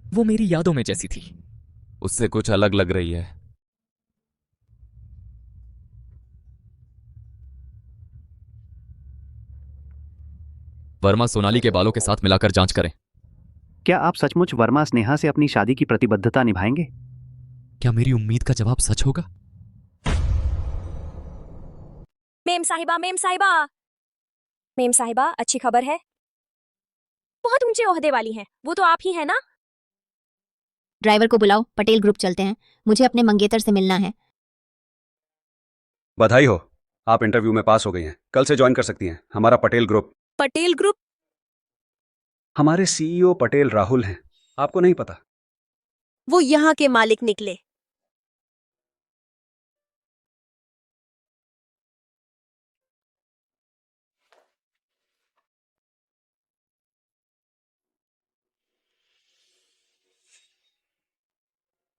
वो मेरी यादों में जैसी थी, उससे कुछ अलग लग रही है। वर्मा सोनाली के बालों के साथ मिलाकर जांच करें। क्या आप सचमुच वर्मा स्नेहा से अपनी शादी की प्रतिबद्धता निभाएंगे? क्या मेरी उम्मीद का जवाब सच होगा? मेम साहिबा, मेम साहिबा, मेम साहिबा, अच्छी खबर है। बहुत ऊंचे ओहदे वाली हैं, वो तो आप ही हैं ना? ड्राइवर को बुलाओ, पटेल ग्रुप चलते हैं। मुझे अपने मंगेतर से मिलना है। बधाई हो, आप इंटरव्यू में पास हो गई हैं। कल से ज्वाइन कर सकती हैं हमारा पटेल ग्रुप। पटेल ग्रुप? हमारे सीईओ पटेल राहुल हैं, आपको नहीं पता? वो यहाँ के मालिक निकले।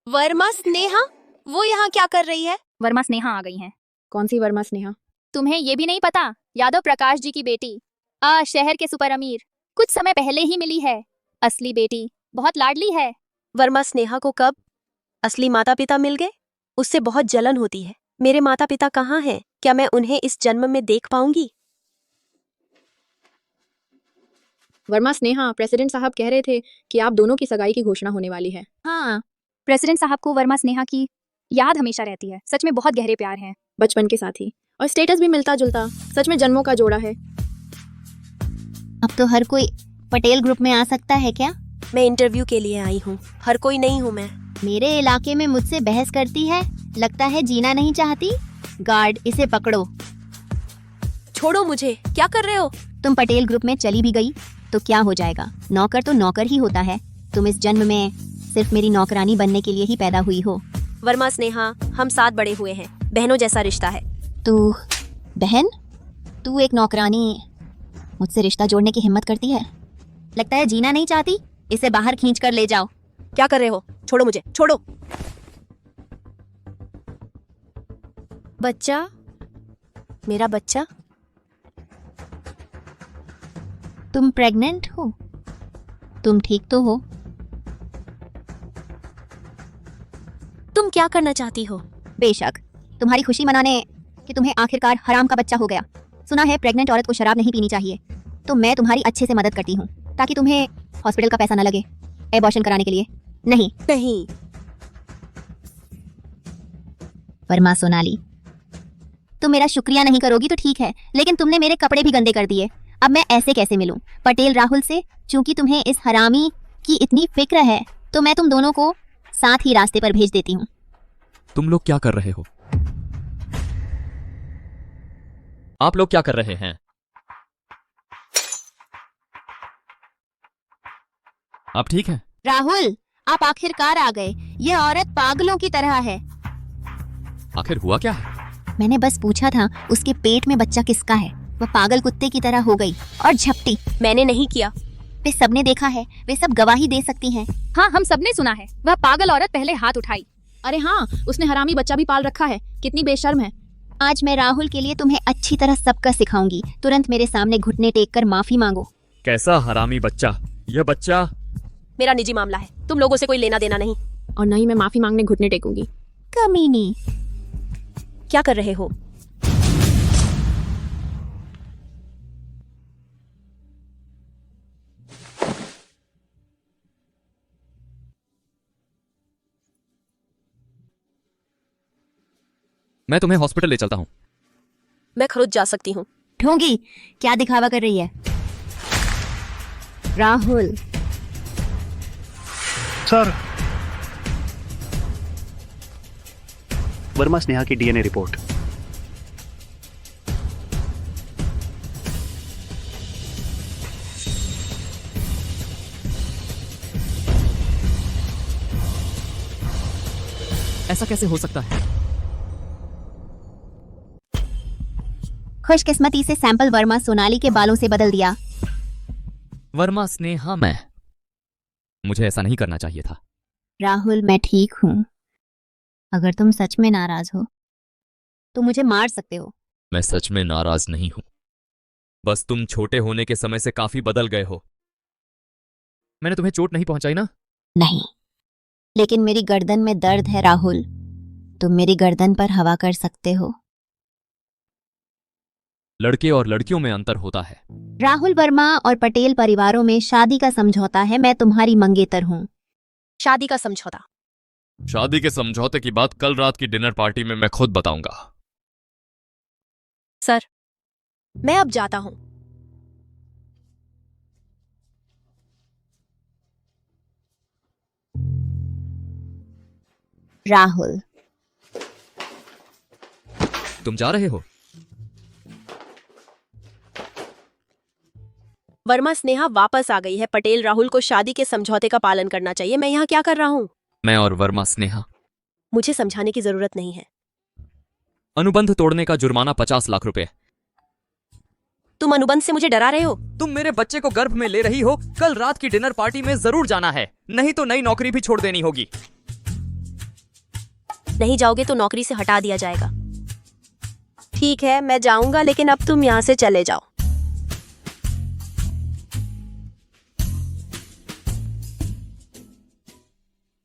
वर्मा स्नेहा, वो यहाँ क्या कर रही है? वर्मा स्नेहा आ गई हैं। कौन सी वर्मा स्नेहा? तुम्हें ये भी नहीं पता? यादव प्रकाश जी की बेटी, शहर के सुपर अमीर, कुछ समय पहले ही मिली है। असली बेटी, बहुत लाडली है। वर्मा स्नेहा को कब असली माता पिता मिल गए? उससे बहुत जलन होती है। मेरे माता पिता कहाँ हैं? क्या मैं उन्हें इस जन्म में देख पाऊंगी? वर्मा स्नेहा, प्रेसिडेंट साहब कह रहे थे कि आप दोनों की सगाई की घोषणा होने वाली है। हाँ, प्रेसिडेंट साहब को वर्मा स्नेहा की याद हमेशा रहती है। सच में बहुत गहरे प्यार हैं। बचपन के साथी, और स्टेटस भी मिलता जुलता। सच में जन्मों का जोड़ा है। अब तो हर कोई पटेल ग्रुप में आ सकता है क्या? मैं इंटरव्यू के लिए आई हूँ, हर कोई नहीं हूँ मैं। मेरे इलाके में मुझसे बहस करती है, लगता है जीना नहीं चाहती। गार्ड, इसे पकड़ो। छोड़ो मुझे, क्या कर रहे हो? तुम पटेल ग्रुप में चली भी गई तो क्या हो जाएगा? नौकर तो नौकर ही होता है। तुम इस जन्म में सिर्फ मेरी नौकरानी बनने के लिए ही पैदा हुई हो। वर्मा स्नेहा, हम साथ बड़े हुए हैं, बहनों जैसा रिश्ता है। तू बहन? तू एक नौकरानी मुझसे रिश्ता जोड़ने की हिम्मत करती है? लगता है जीना नहीं चाहती। इसे बाहर खींच कर ले जाओ। क्या कर रहे हो? छोड़ो मुझे, छोड़ो। बच्चा, मेरा बच्चा। तुम प्रेग्नेंट हो? तुम ठीक तो हो? तुम क्या करना चाहती हो? बेशक, तुम्हारी खुशी मनाने कि तुम्हें आखिरकार हराम का बच्चा हो गया। सुना है प्रेग्नेंट औरत को शराब नहीं पीनी चाहिए, तो मैं तुम्हारी अच्छे से मदद करती हूँ ताकि तुम्हें हॉस्पिटल का पैसा न लगे एबॉर्शन कराने के लिए। नहीं नहीं। वर्मा सोनाली, तुम मेरा शुक्रिया नहीं करोगी तो ठीक है, लेकिन तुमने मेरे कपड़े भी गंदे कर दिए। अब मैं ऐसे कैसे मिलूं पटेल राहुल से? चूंकि तुम्हें इस हरामी की इतनी फिक्र है तो मैं तुम दोनों को साथ ही रास्ते पर भेज देती हूँ। तुम लोग क्या कर रहे हो? आप लोग क्या कर रहे हैं? आप ठीक हैं? राहुल, आप आखिरकार आ गए। ये औरत पागलों की तरह है। आखिर हुआ क्या है? मैंने बस पूछा था उसके पेट में बच्चा किसका है। वह पागल कुत्ते की तरह हो गई और झपटी। मैंने नहीं किया। वे सबने देखा है, वे सब गवाही दे सकती हैं। हाँ, हम सबने सुना है। वह पागल औरत पहले हाथ उठाई। अरे हाँ, उसने हरामी बच्चा भी पाल रखा है। कितनी बेशर्म है। आज मैं राहुल के लिए तुम्हें अच्छी तरह सबका सिखाऊंगी। तुरंत मेरे सामने घुटने टेक कर माफी मांगो। कैसा हरामी बच्चा? यह बच्चा मेरा निजी मामला है, तुम लोगों से कोई लेना देना नहीं। और न ही मैं माफी मांगने घुटने टेकूंगी। कमीनी, क्या कर रहे हो? मैं तुम्हें हॉस्पिटल ले चलता हूँ। मैं खुद जा सकती हूँ। ढोंगी, क्या दिखावा कर रही है? राहुल सर, वर्मा स्नेहा की डीएनए रिपोर्ट। ऐसा कैसे हो सकता है? खुशकिस्मती से सैंपल वर्मा सोनाली के बालों से बदल दिया। वर्मा स्नेहा, मुझे ऐसा नहीं करना चाहिए था। राहुल, मैं ठीक हूँ। अगर तुम सच में नाराज हो तो मुझे मार सकते हो। मैं सच में नाराज नहीं हूं, बस तुम छोटे होने के समय से काफी बदल गए हो। मैंने तुम्हें चोट नहीं पहुंचाई ना? नहीं, लेकिन मेरी गर्दन में दर्द है राहुल। तुम मेरी गर्दन पर हवा कर सकते हो। लड़के और लड़कियों में अंतर होता है। राहुल वर्मा और पटेल परिवारों में शादी का समझौता है। मैं तुम्हारी मंगेतर हूँ। शादी का समझौता? शादी के समझौते की बात कल रात की डिनर पार्टी में मैं खुद बताऊंगा। सर, मैं अब जाता हूं। राहुल, तुम जा रहे हो? वर्मा स्नेहा वापस आ गई है। पटेल राहुल को शादी के समझौते का पालन करना चाहिए। मैं यहाँ क्या कर रहा हूँ? मैं और वर्मा स्नेहा। मुझे समझाने की जरूरत नहीं है। अनुबंध तोड़ने का जुर्माना 50 लाख रुपए। तुम अनुबंध से मुझे डरा रहे हो? तुम मेरे बच्चे को गर्भ में ले रही हो। कल रात की डिनर पार्टी में जरूर जाना है, नहीं तो नई नौकरी भी छोड़ देनी होगी। नहीं जाओगे तो नौकरी से हटा दिया जाएगा। ठीक है, मैं जाऊंगा, लेकिन अब तुम यहाँ से चले जाओ।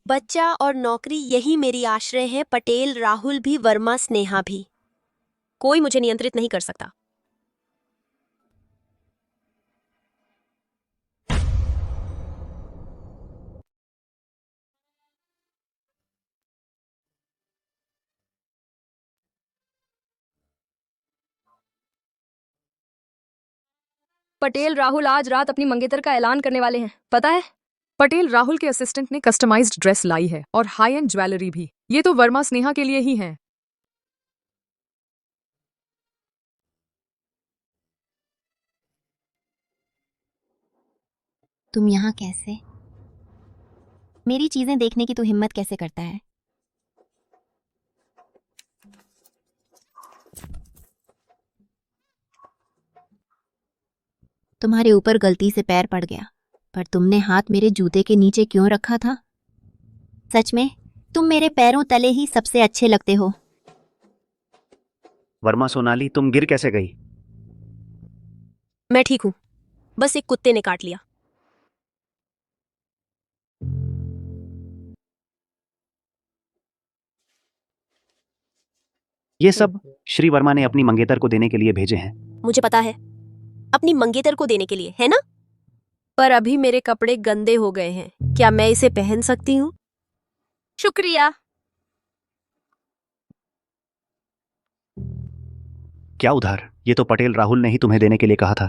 बच्चा और नौकरी यही मेरी आश्रय है। पटेल राहुल भी, वर्मा स्नेहा भी। कोई मुझे नियंत्रित नहीं कर सकता। पटेल राहुल आज रात अपनी मंगेतर का ऐलान करने वाले हैं, पता है? पटेल राहुल के असिस्टेंट ने कस्टमाइज्ड ड्रेस लाई है और हाई एंड ज्वेलरी भी। ये तो वर्मा स्नेहा के लिए ही है। तुम यहाँ कैसे? मेरी चीजें देखने की तू हिम्मत कैसे करता है? तुम्हारे ऊपर गलती से पैर पड़ गया, पर तुमने हाथ मेरे जूते के नीचे क्यों रखा था? सच में तुम मेरे पैरों तले ही सबसे अच्छे लगते हो। वर्मा सोनाली, तुम गिर कैसे गई? मैं ठीक हूँ, बस एक कुत्ते ने काट लिया। ये सब श्री वर्मा ने अपनी मंगेतर को देने के लिए भेजे हैं। मुझे पता है, अपनी मंगेतर को देने के लिए, है ना? पर अभी मेरे कपड़े गंदे हो गए हैं, क्या मैं इसे पहन सकती हूँ? शुक्रिया। क्या उधार? ये तो पटेल राहुल ने ही तुम्हें देने के लिए कहा था।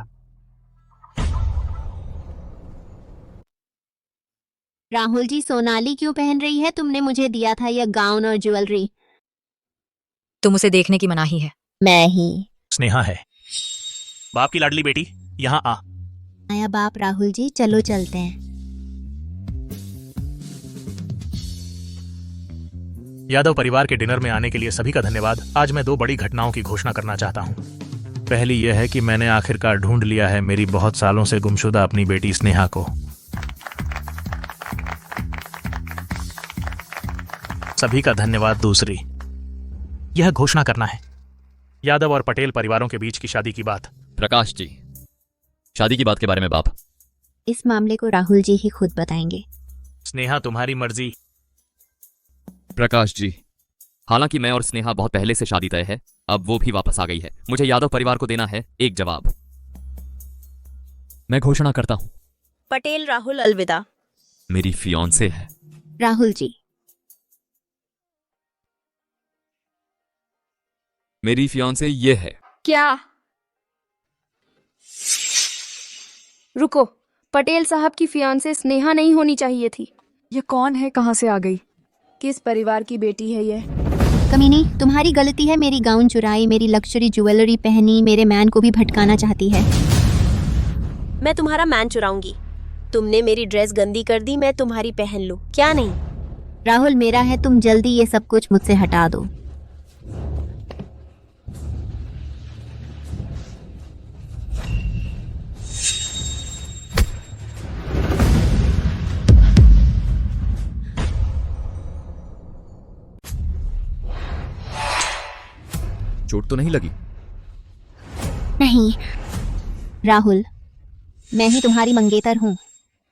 राहुल जी, सोनाली क्यों पहन रही है? तुमने मुझे दिया था यह गाउन और ज्वेलरी। तुम उसे देखने की मनाही है। मैं ही। स्नेहा है, बाप की लाडली बेटी, यहाँ आ। आया बाप। राहुल जी, चलो चलते हैं। यादव परिवार के डिनर में आने के लिए सभी का धन्यवाद। आज मैं 2 बड़ी घटनाओं की घोषणा करना चाहता हूँ। पहली यह है कि मैंने आखिरकार ढूंढ लिया है मेरी बहुत सालों से गुमशुदा अपनी बेटी स्नेहा को। सभी का धन्यवाद। दूसरी यह घोषणा करना है, यादव और पटेल परिवारों के बीच की शादी की बात। प्रकाश जी, शादी की बात के बारे में बाप। इस मामले को राहुल जी ही खुद बताएंगे। स्नेहा, तुम्हारी मर्जी। प्रकाश जी, हालांकि मैं और स्नेहा बहुत पहले से शादी तय है, अब वो भी वापस आ गई है। मुझे यादव परिवार को देना है एक जवाब। मैं घोषणा करता हूं, पटेल राहुल अलविदा। मेरी फियांसे है। राहुल जी, मेरी फियांसे ये है। क्या? रुको, पटेल साहब की फियांसे स्नेहा नहीं होनी चाहिए थी। ये कौन है? कहाँ से आ गई? किस परिवार की बेटी है ये? कमीनी, तुम्हारी गलती है। मेरी गाउन चुराई, मेरी लग्जरी ज्वेलरी पहनी, मेरे मैन को भी भटकाना चाहती है। मैं तुम्हारा मैन चुराऊंगी। तुमने मेरी ड्रेस गंदी कर दी, मैं तुम्हारी पहन लूं, क्या नहीं? राहुल मेरा है, तुम जल्दी ये सब कुछ मुझसे हटा दो। चोट तो नहीं लगी? नहीं राहुल, मैं ही तुम्हारी मंगेतर हूँ।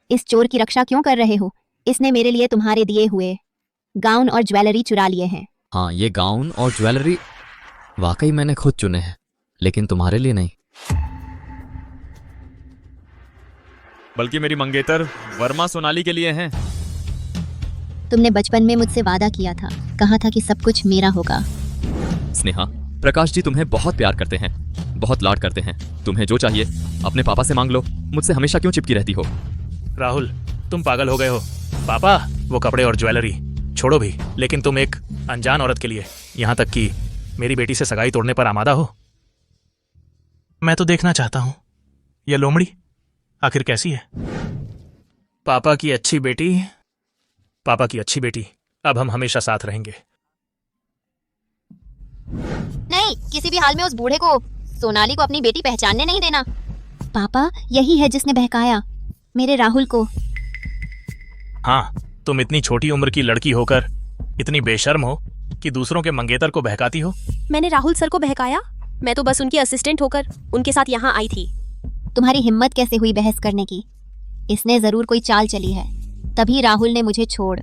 इस चोर की रक्षा क्यों कर रहे हो? इसने मेरे लिए तुम्हारे दिए हुए गाउन और ज्वेलरी चुरा लिए हैं। हाँ, ये गाउन और ज्वेलरी वाकई मैंने खुद चुने हैं, लेकिन तुम्हारे लिए नहीं। बल्कि मेरी मंगेतर वर्मा सोनाली के लिए हैं। तुमने बचपन में मुझसे वादा किया था, कहा था कि सब कुछ मेरा होगा। स्नेहा, प्रकाश जी तुम्हें बहुत प्यार करते हैं, बहुत लाड करते हैं। तुम्हें जो चाहिए अपने पापा से मांग लो। मुझसे हमेशा क्यों चिपकी रहती हो? राहुल, तुम पागल हो गए हो। पापा, वो कपड़े और ज्वेलरी छोड़ो भी, लेकिन तुम एक अनजान औरत के लिए, यहाँ तक कि मेरी बेटी से सगाई तोड़ने पर आमादा हो। मैं तो देखना चाहता हूँ यह लोमड़ी आखिर कैसी है। पापा की अच्छी बेटी, पापा की अच्छी बेटी, अब हम हमेशा साथ रहेंगे। नहीं, किसी भी हाल में उस बूढ़े को, सोनाली को अपनी बेटी पहचानने नहीं देना। पापा, यही है जिसने बहकाया मेरे राहुल को। हाँ, तुम इतनी छोटी उम्र की लड़की होकर इतनी बेशर्म हो कि दूसरों के मंगेतर को बहकाती हो। मैंने राहुल सर को बहकाया? मैं तो बस उनकी असिस्टेंट होकर उनके साथ यहाँ आई थी। तुम्हारी हिम्मत कैसे हुई बहस करने की? इसने जरूर कोई चाल चली है, तभी राहुल ने मुझे छोड़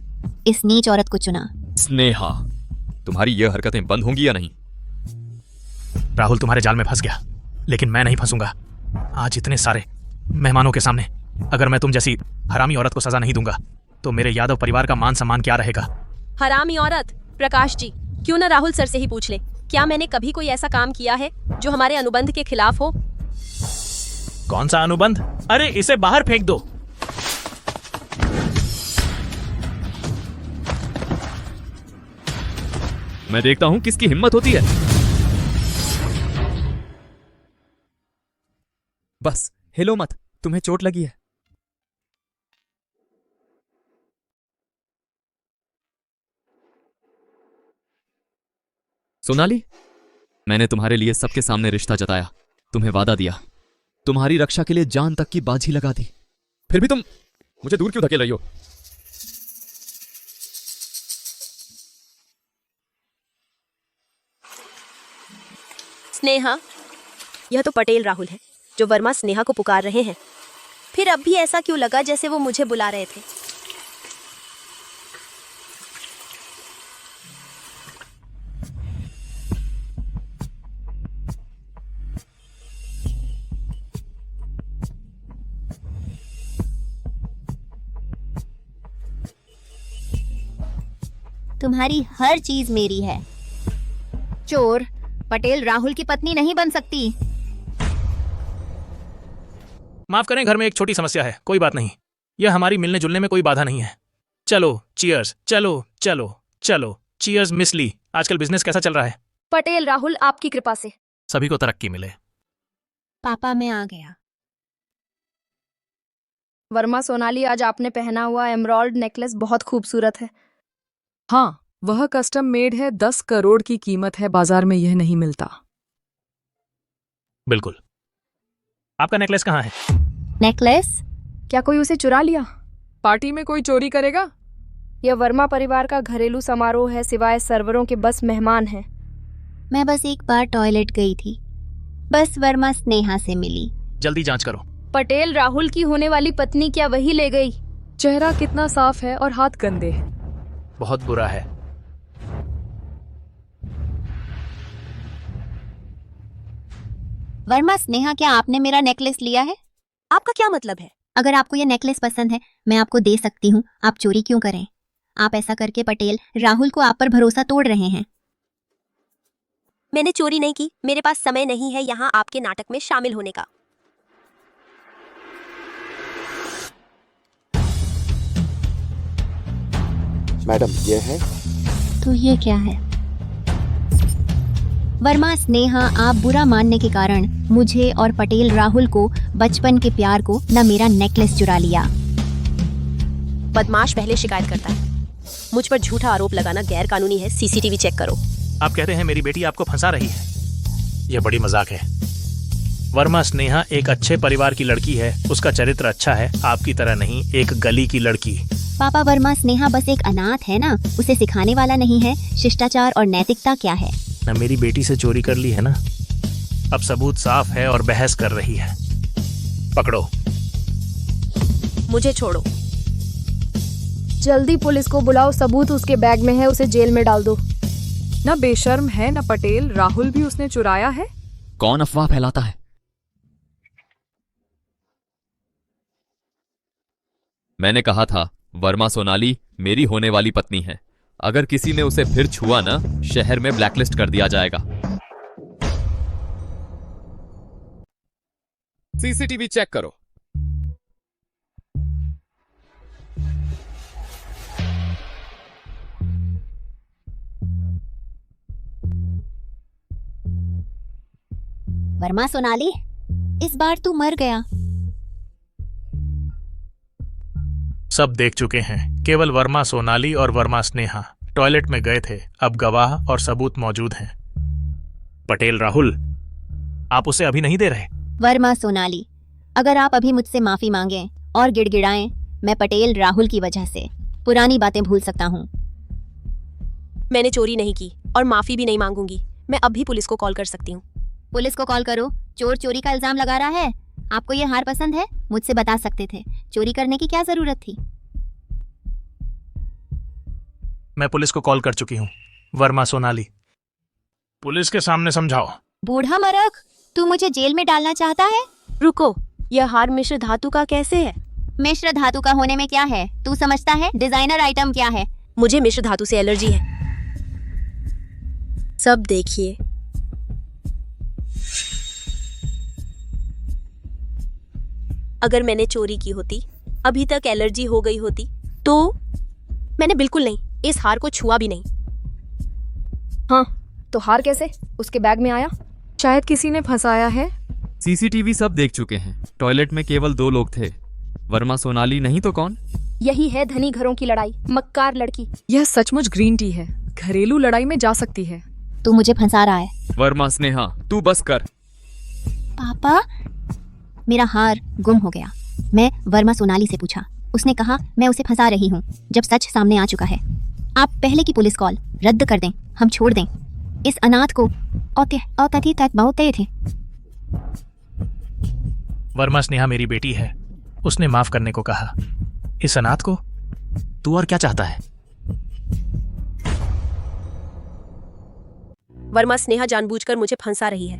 इस नीच औरत को चुना। स्नेहा, तुम्हारी ये हरकतें बंद होंगी या नहीं? राहुल तुम्हारे जाल में फंस गया, लेकिन मैं नहीं फंसूंगा। आज इतने सारे मेहमानों के सामने अगर मैं तुम जैसी हरामी औरत को सजा नहीं दूंगा तो मेरे यादव परिवार का मान सम्मान क्या रहेगा? हरामी औरत? प्रकाश जी, क्यों ना राहुल सर से ही पूछ ले, क्या मैंने कभी कोई ऐसा काम किया है जो हमारे अनुबंध के खिलाफ हो? कौन सा अनुबंध? अरे इसे बाहर फेंक दो। मैं देखता हूं किसकी हिम्मत होती है। बस हिलो मत, तुम्हें चोट लगी है। सोनाली, मैंने तुम्हारे लिए सबके सामने रिश्ता जताया, तुम्हें वादा दिया, तुम्हारी रक्षा के लिए जान तक की बाजी लगा दी, फिर भी तुम मुझे दूर क्यों धकेल रही हो? स्नेहा, यह तो पटेल राहुल है जो वर्मा स्नेहा को पुकार रहे हैं। फिर अब भी ऐसा क्यों लगा जैसे वो मुझे बुला रहे थे? तुम्हारी हर चीज मेरी है। चोर पटेल राहुल की पत्नी नहीं बन सकती। माफ करें, घर में एक छोटी समस्या है, कोई बात नहीं। यह हमारी मिलने जुलने में कोई बाधा नहीं है। चलो चीयर्स, चलो चलो चलो चीयर्स। मिस ली, आजकल बिजनेस कैसा चल रहा है? पटेल राहुल, आपकी कृपा से सभी को तरक्की मिले। पापा, मैं आ गया। वर्मा सोनाली, आज आपने पहना हुआ एमराल्ड नेकलेस बहुत खूबसूरत है। हाँ, वह कस्टम मेड है, 10 करोड़ की कीमत है, बाजार में यह नहीं मिलता। बिल्कुल। आपका नेकलेस कहाँ है? नेकलेस? क्या कोई उसे चुरा लिया? पार्टी में कोई चोरी करेगा? यह वर्मा परिवार का घरेलू समारोह है, सिवाय सर्वरों के बस मेहमान हैं। मैं बस एक बार टॉयलेट गई थी, बस वर्मा स्नेहा से मिली। जल्दी जांच करो। पटेल राहुल की होने वाली पत्नी क्या वही ले गई? चेहरा कितना साफ है और हाथ गंदे हैं। बहुत बुरा है। वर्मा स्नेहा, क्या आपने मेरा नेकलेस लिया है? आपका क्या मतलब है? अगर आपको यह नेकलेस पसंद है, मैं आपको दे सकती हूँ। आप चोरी क्यों करें? आप ऐसा करके पटेल राहुल को आप पर भरोसा तोड़ रहे हैं। मैंने चोरी नहीं की, मेरे पास समय नहीं है यहाँ आपके नाटक में शामिल होने का। मैडम, ये है। तो ये क्या है? वर्मा स्नेहा, आप बुरा मानने के कारण मुझे और पटेल राहुल को बचपन के प्यार को न मेरा नेकलेस चुरा लिया। बदमाश पहले शिकायत करता है। मुझ पर झूठा आरोप लगाना गैर कानूनी है। सीसीटीवी चेक करो। आप कहते हैं मेरी बेटी आपको फंसा रही है? यह बड़ी मजाक है। वर्मा स्नेहा एक अच्छे परिवार की लड़की है, उसका चरित्र अच्छा है, आपकी तरह नहीं, एक गली की लड़की। पापा, वर्मा स्नेहा बस एक अनाथ है ना, उसे सिखाने वाला नहीं है शिष्टाचार और नैतिकता क्या है। न मेरी बेटी से चोरी कर ली है ना, अब सबूत साफ है और बहस कर रही है। पकड़ो। मुझे छोड़ो। जल्दी पुलिस को बुलाओ, सबूत उसके बैग में है, उसे जेल में डाल दो। न बेशर्म है न पटेल राहुल भी उसने चुराया है। कौन अफवाह फैलाता है? मैंने कहा था वर्मा सोनाली मेरी होने वाली पत्नी है। अगर किसी ने उसे फिर छुआ ना, शहर में ब्लैकलिस्ट कर दिया जाएगा। सीसीटीवी चेक करो। वर्मा सोनाली, इस बार तू मर गया। सब देख चुके हैं, केवल वर्मा सोनाली और वर्मा स्नेहा टॉयलेट में गए थे। अब गवाह और सबूत मौजूद हैं। पटेल राहुल, आप उसे अभी नहीं दे रहे? वर्मा सोनाली, अगर आप अभी मुझसे माफी मांगें और गिड़गिड़ाएं, मैं पटेल राहुल की वजह से पुरानी बातें भूल सकता हूँ। मैंने चोरी नहीं की और माफी भी नहीं मांगूंगी। मैं अभी पुलिस को कॉल कर सकती हूँ। पुलिस को कॉल करो। चोर चोरी का इल्जाम लगा रहा है। आपको ये हार पसंद है? मुझसे बता सकते थे, चोरी करने की क्या जरूरत थी? मैं पुलिस को कॉल कर चुकी हूँ। वर्मा सोनाली, पुलिस के सामने समझाओ। बूढ़ा मरक, तू मुझे जेल में डालना चाहता है? रुको, यह हार मिश्र धातु का कैसे है? मिश्र धातु का होने में क्या है? तू समझता है डिजाइनर आइटम क्या है? मुझे मिश्र धातु से एलर्जी है। सब देखिए। अगर मैंने चोरी की होती, अभी तक एलर्जी हो गई होती, तो मैंने बिल्कुल नहीं, इस हार को छुआ भी नहीं। हाँ, तो हार कैसे उसके बैग में आया? शायद किसी ने फंसाया है। सीसीटीवी सब देख चुके हैं। टॉयलेट में केवल 2 लोग थे, वर्मा सोनाली नहीं तो कौन? यही है धनी घरों की लड़ाई, मक्कार लड़की। यह सचमुच ग्रीन टी है, घरेलू लड़ाई में जा सकती है। तू मुझे फंसा रहा है। वर्मा स्नेहा, तू बस कर। पापा, मेरा हार गुम हो गया। मैं वर्मा सोनाली से पूछा, उसने कहा मैं उसे फंसा रही हूँ। जब सच सामने आ चुका है, आप पहले की पुलिस कॉल रद्द कर दें, हम छोड़ दें इस अनाथ को। औकथित बहुत थे। वर्मा स्नेहा मेरी बेटी है, उसने माफ करने को कहा। इस अनाथ को तू और क्या चाहता है? वर्मा स्नेहा जानबूझकर मुझे फंसा रही है।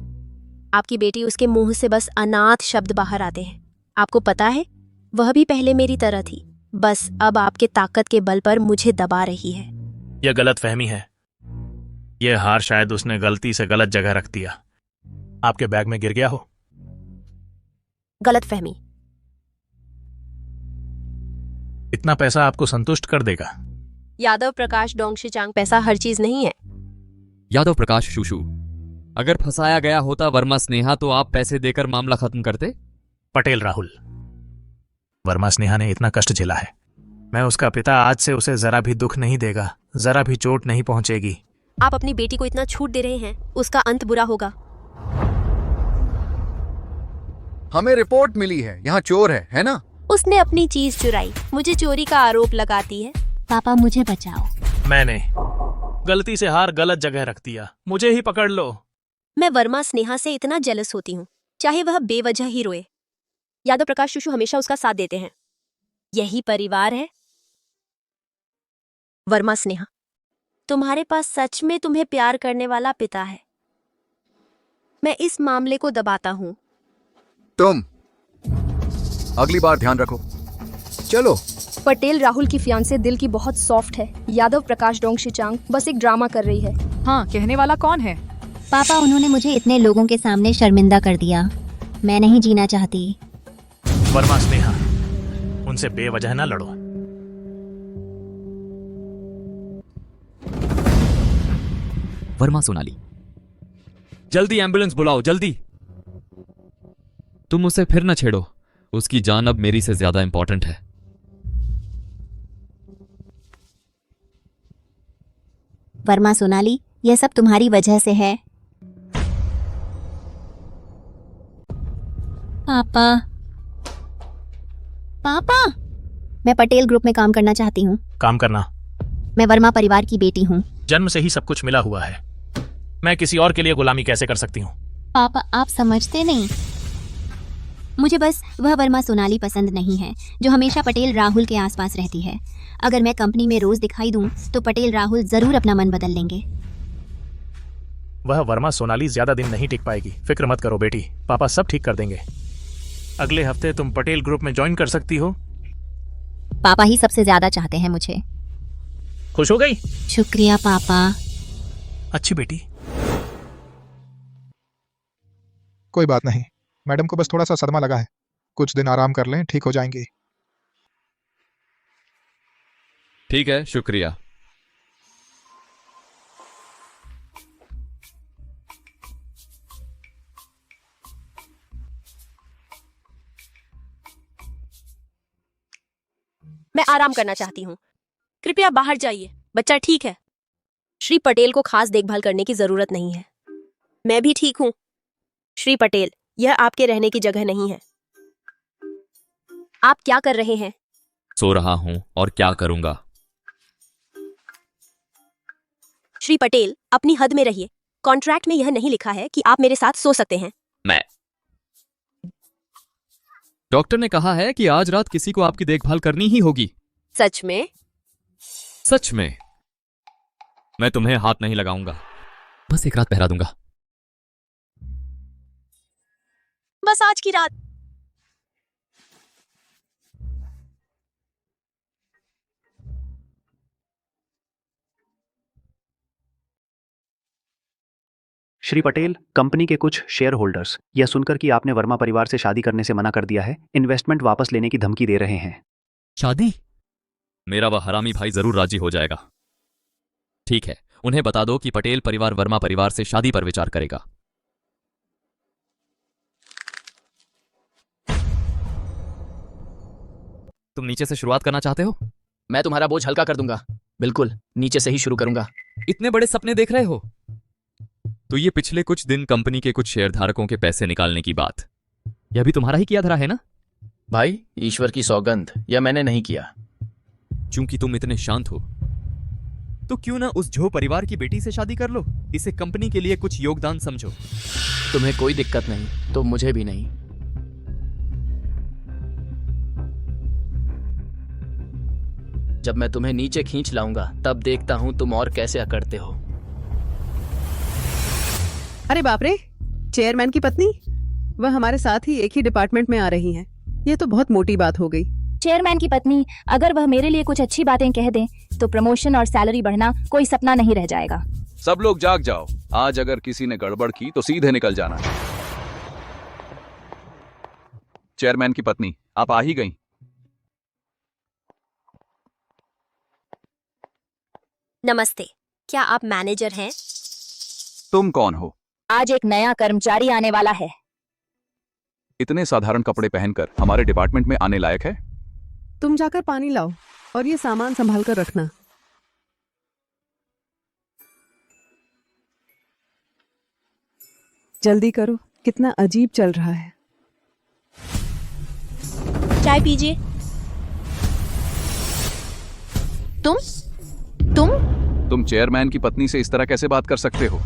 आपकी बेटी, उसके मुंह से बस अनाथ शब्द बाहर आते हैं। आपको पता है, वह भी पहले मेरी तरह थी, बस अब आपके ताकत के बल पर मुझे दबा रही है। यह गलत फहमी है। यह हार शायद उसने गलती से गलत जगह रख दिया। आपके बैग में गिर गया हो। गलत फहमी। इतना पैसा आपको संतुष्ट कर देगा? यादव प्रकाश डोंगशीचांग, पैसा हर चीज नहीं है। यादव प्रकाश शूशू, अगर फंसाया गया होता वर्मा स्नेहा तो आप पैसे देकर मामला खत्म करते। पटेल राहुल, वर्मा स्नेहा ने इतना कष्ट झेला है। मैं उसका पिता, आज से उसे जरा भी दुख नहीं देगा, जरा भी चोट नहीं पहुंचेगी। आप अपनी बेटी को इतना छूट दे रहे हैं, उसका अंत बुरा होगा। हमें रिपोर्ट मिली है, यहाँ चोर है ना? उसने अपनी चीज चुराई, मुझे चोरी का आरोप लगाती है। पापा, मुझे बचाओ। मैंने गलती से हार गलत जगह रख दिया, मुझे ही पकड़ लो। मैं वर्मा स्नेहा से इतना जेलस होती हूँ, चाहे वह बेवजह ही रोए। यादव प्रकाश शूशू हमेशा उसका साथ देते हैं। यही परिवार है। वर्मा स्नेहा, तुम्हारे पास सच में तुम्हें प्यार करने वाला पिता है। मैं इस मामले को दबाता हूँ। तुम अगली बार ध्यान रखो। चलो। पटेल राहुल की फियांसे दिल की बहुत सॉफ्ट है। यादव प्रकाश डोंगशीचांग बस एक ड्रामा कर रही है। हाँ, कहने वाला कौन है? पापा, उन्होंने मुझे इतने लोगों के सामने शर्मिंदा कर दिया। मैं नहीं जीना चाहती। वर्मा स्नेहा, उनसे बेवजह ना लड़ो। वर्मा सोनाली, जल्दी एम्बुलेंस बुलाओ, जल्दी। तुम उसे फिर न छेड़ो, उसकी जान अब मेरी से ज्यादा इंपॉर्टेंट है। वर्मा सोनाली, यह सब तुम्हारी वजह से है। पापा, पापा, मैं पटेल ग्रुप में काम करना चाहती हूँ। काम करना? मैं वर्मा परिवार की बेटी हूँ। जन्म से ही सब कुछ मिला हुआ है, मैं किसी और के लिए गुलामी कैसे कर सकती हूँ? पापा, आप समझते नहीं। मुझे बस वह वर्मा सोनाली पसंद नहीं है जो हमेशा पटेल राहुल के आसपास रहती है। अगर मैं कंपनी में रोज दिखाई दूं तो पटेल राहुल जरूर अपना मन बदल लेंगे। वह वर्मा सोनाली ज्यादा दिन नहीं टिक पाएगी, फिक्र मत करो बेटी, पापा सब ठीक कर देंगे। अगले हफ्ते तुम पटेल ग्रुप में ज्वाइन कर सकती हो। पापा ही सबसे ज्यादा चाहते हैं मुझे। खुश हो गई? शुक्रिया पापा। अच्छी बेटी। कोई बात नहीं, मैडम को बस थोड़ा सा सदमा लगा है, कुछ दिन आराम कर लें, ठीक हो जाएंगी। ठीक है, शुक्रिया। मैं आराम करना चाहती हूँ, कृपया बाहर जाइए। बच्चा ठीक है। श्री पटेल को खास देखभाल करने की जरूरत नहीं है। मैं भी ठीक हूँ। श्री पटेल, यह आपके रहने की जगह नहीं है। आप क्या कर रहे हैं? सो रहा हूं, और क्या करूंगा? श्री पटेल, अपनी हद में रहिए। कॉन्ट्रैक्ट में यह नहीं लिखा है कि आप मेरे साथ सो सकते हैं। डॉक्टर ने कहा है कि आज रात किसी को आपकी देखभाल करनी ही होगी। सच में? सच में। मैं तुम्हें हाथ नहीं लगाऊंगा, बस एक रात पहरा दूंगा। बस आज की रात। श्री पटेल, कंपनी के कुछ शेयर होल्डर्स यह सुनकर कि आपने वर्मा परिवार से शादी करने से मना कर दिया है, इन्वेस्टमेंट वापस लेने की धमकी दे रहे हैं। शादी? मेरा वह हरामी भाई जरूर राजी हो जाएगा। ठीक है, उन्हें बता दो कि पटेल परिवार वर्मा परिवार से शादी पर विचार करेगा। तुम नीचे से शुरुआत करना चाहते हो? मैं तुम्हारा बोझ हल्का कर दूंगा। बिल्कुल, नीचे से ही शुरू करूंगा। इतने बड़े सपने देख रहे हो? तो ये पिछले कुछ दिन कंपनी के कुछ शेयरधारकों के पैसे निकालने की बात, यह भी तुम्हारा ही किया धरा है ना? भाई ईश्वर की सौगंध, यह मैंने नहीं किया। चूंकि तुम इतने शांत हो तो क्यों ना उस झो परिवार की बेटी से शादी कर लो। इसे कंपनी के लिए कुछ योगदान समझो। तुम्हें कोई दिक्कत नहीं तो मुझे भी नहीं। जब मैं तुम्हें नीचे खींच लाऊंगा तब देखता हूं तुम और कैसे अकड़ते हो। अरे बाप रे, चेयरमैन की पत्नी, वह हमारे साथ ही एक ही डिपार्टमेंट में आ रही हैं। ये तो बहुत मोटी बात हो गई। चेयरमैन की पत्नी, अगर वह मेरे लिए कुछ अच्छी बातें कह दें तो प्रमोशन और सैलरी बढ़ना कोई सपना नहीं रह जाएगा। सब लोग जाग जाओ, आज अगर किसी ने गड़बड़ की तो सीधे निकल जाना। चेयरमैन की पत्नी, आप आ ही गई। नमस्ते, क्या आप मैनेजर हैं? तुम कौन हो? आज एक नया कर्मचारी आने वाला है। इतने साधारण कपड़े पहनकर हमारे डिपार्टमेंट में आने लायक है? तुम जाकर पानी लाओ और ये सामान संभाल कर रखना। जल्दी करो, कितना अजीब चल रहा है। चाय पीजिए। तुम चेयरमैन की पत्नी से इस तरह कैसे बात कर सकते हो?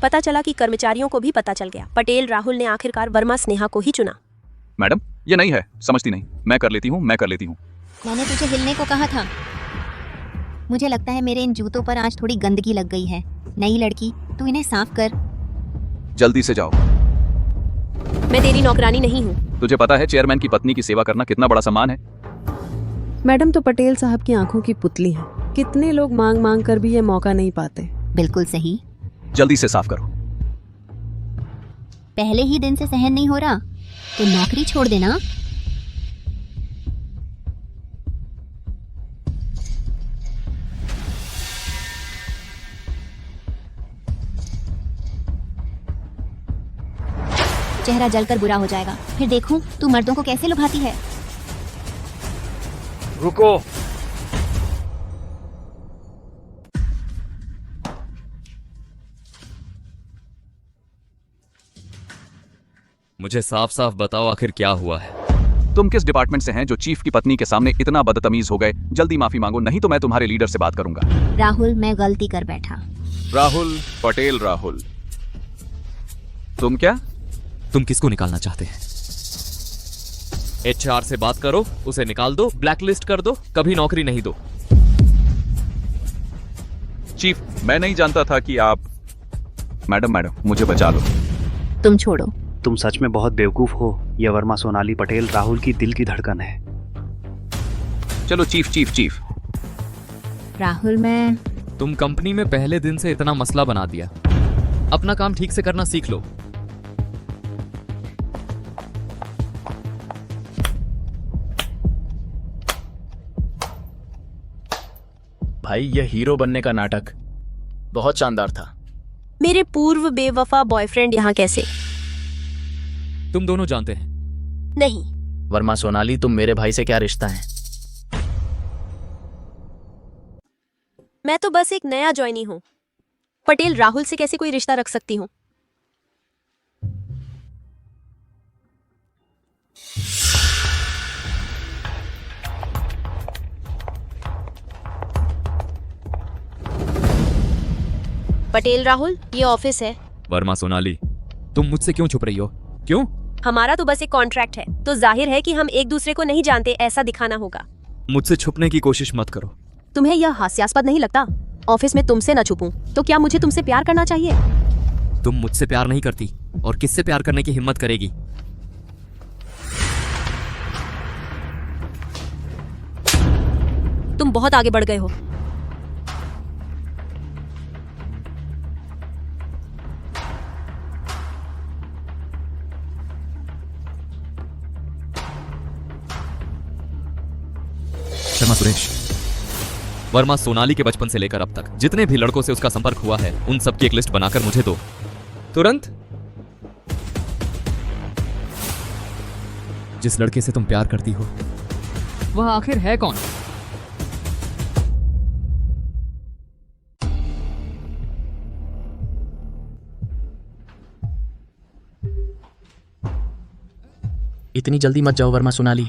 पता चला कि कर्मचारियों को भी पता चल गया। पटेल राहुल ने आखिरकार वर्मा स्नेहा को ही चुना। मैडम, ये नहीं है, समझती नहीं। मैं कर लेती हूँ। मैंने तुझे हिलने को कहा था। मुझे लगता है मेरे इन जूतों पर आज थोड़ी गंदगी लग गई है। नई लड़की, तू इन्हें साफ कर। जल्दी से जाओ। मैं तेरी नौकरानी नहीं हूँ। तुझे पता है चेयरमैन की पत्नी की सेवा करना कितना बड़ा सम्मान है? मैडम तो पटेल साहब की आंखों की पुतली है। कितने लोग मांग मांग कर भी ये मौका नहीं पाते। बिल्कुल सही। जल्दी से साफ करो। पहले ही दिन से सहन नहीं हो रहा तो नौकरी छोड़ देना। चेहरा जलकर बुरा हो जाएगा। फिर देखूं तू मर्दों को कैसे लुभाती है। रुको। मुझे साफ साफ बताओ आखिर क्या हुआ है। तुम किस डिपार्टमेंट से हैं जो चीफ की पत्नी के सामने इतना बदतमीज हो गए? जल्दी माफी मांगो, नहीं तो मैं तुम्हारे लीडर से बात करूंगा। राहुल, मैं गलती कर बैठा। राहुल, पटेल राहुल। तुम क्या? तुम किसको निकालना चाहते हैं? HR से बात करो, उसे निकाल दो, ब्लैकलिस्ट कर दो, कभी नौकरी नहीं दो। चीफ, मैं नहीं जानता था कि आप। मैडम, मुझे बचा लो। तुम छोड़ो। तुम सच में बहुत बेवकूफ हो। यह वर्मा सोनाली पटेल राहुल की दिल की धड़कन है। चलो चीफ। राहुल, मैं। तुम कंपनी में पहले दिन से इतना मसला बना दिया। अपना काम ठीक से करना सीख लो। भाई यह हीरो बनने का नाटक बहुत शानदार था। मेरे पूर्व बेवफा बॉयफ्रेंड यहाँ कैसे? तुम दोनों जानते हैं? नहीं। वर्मा सोनाली, तुम मेरे भाई से क्या रिश्ता है? मैं तो बस एक नया ज्वाइनी हूँ। पटेल राहुल से कैसे कोई रिश्ता रख सकती हूँ? पटेल राहुल, ये ऑफिस है। वर्मा सोनाली, तुम मुझसे क्यों छुप रही हो? क्यों? हमारा तो बस एक कॉन्ट्रैक्ट है, तो जाहिर है कि हम एक दूसरे को नहीं जानते ऐसा दिखाना होगा। मुझसे छुपने की कोशिश मत करो। तुम्हें यह हास्यास्पद नहीं लगता? ऑफिस में तुमसे न छुपूं, तो क्या मुझे तुमसे प्यार करना चाहिए? तुम मुझसे प्यार नहीं करती और किससे प्यार करने की हिम्मत करेगी? तुम बहुत आगे बढ़ गए हो। शर्मा सुरेश, वर्मा सोनाली के बचपन से लेकर अब तक जितने भी लड़कों से उसका संपर्क हुआ है उन सब की एक लिस्ट बनाकर मुझे दो तुरंत। जिस लड़के से तुम प्यार करती हो वह आखिर है कौन? इतनी जल्दी मत जाओ वर्मा सोनाली।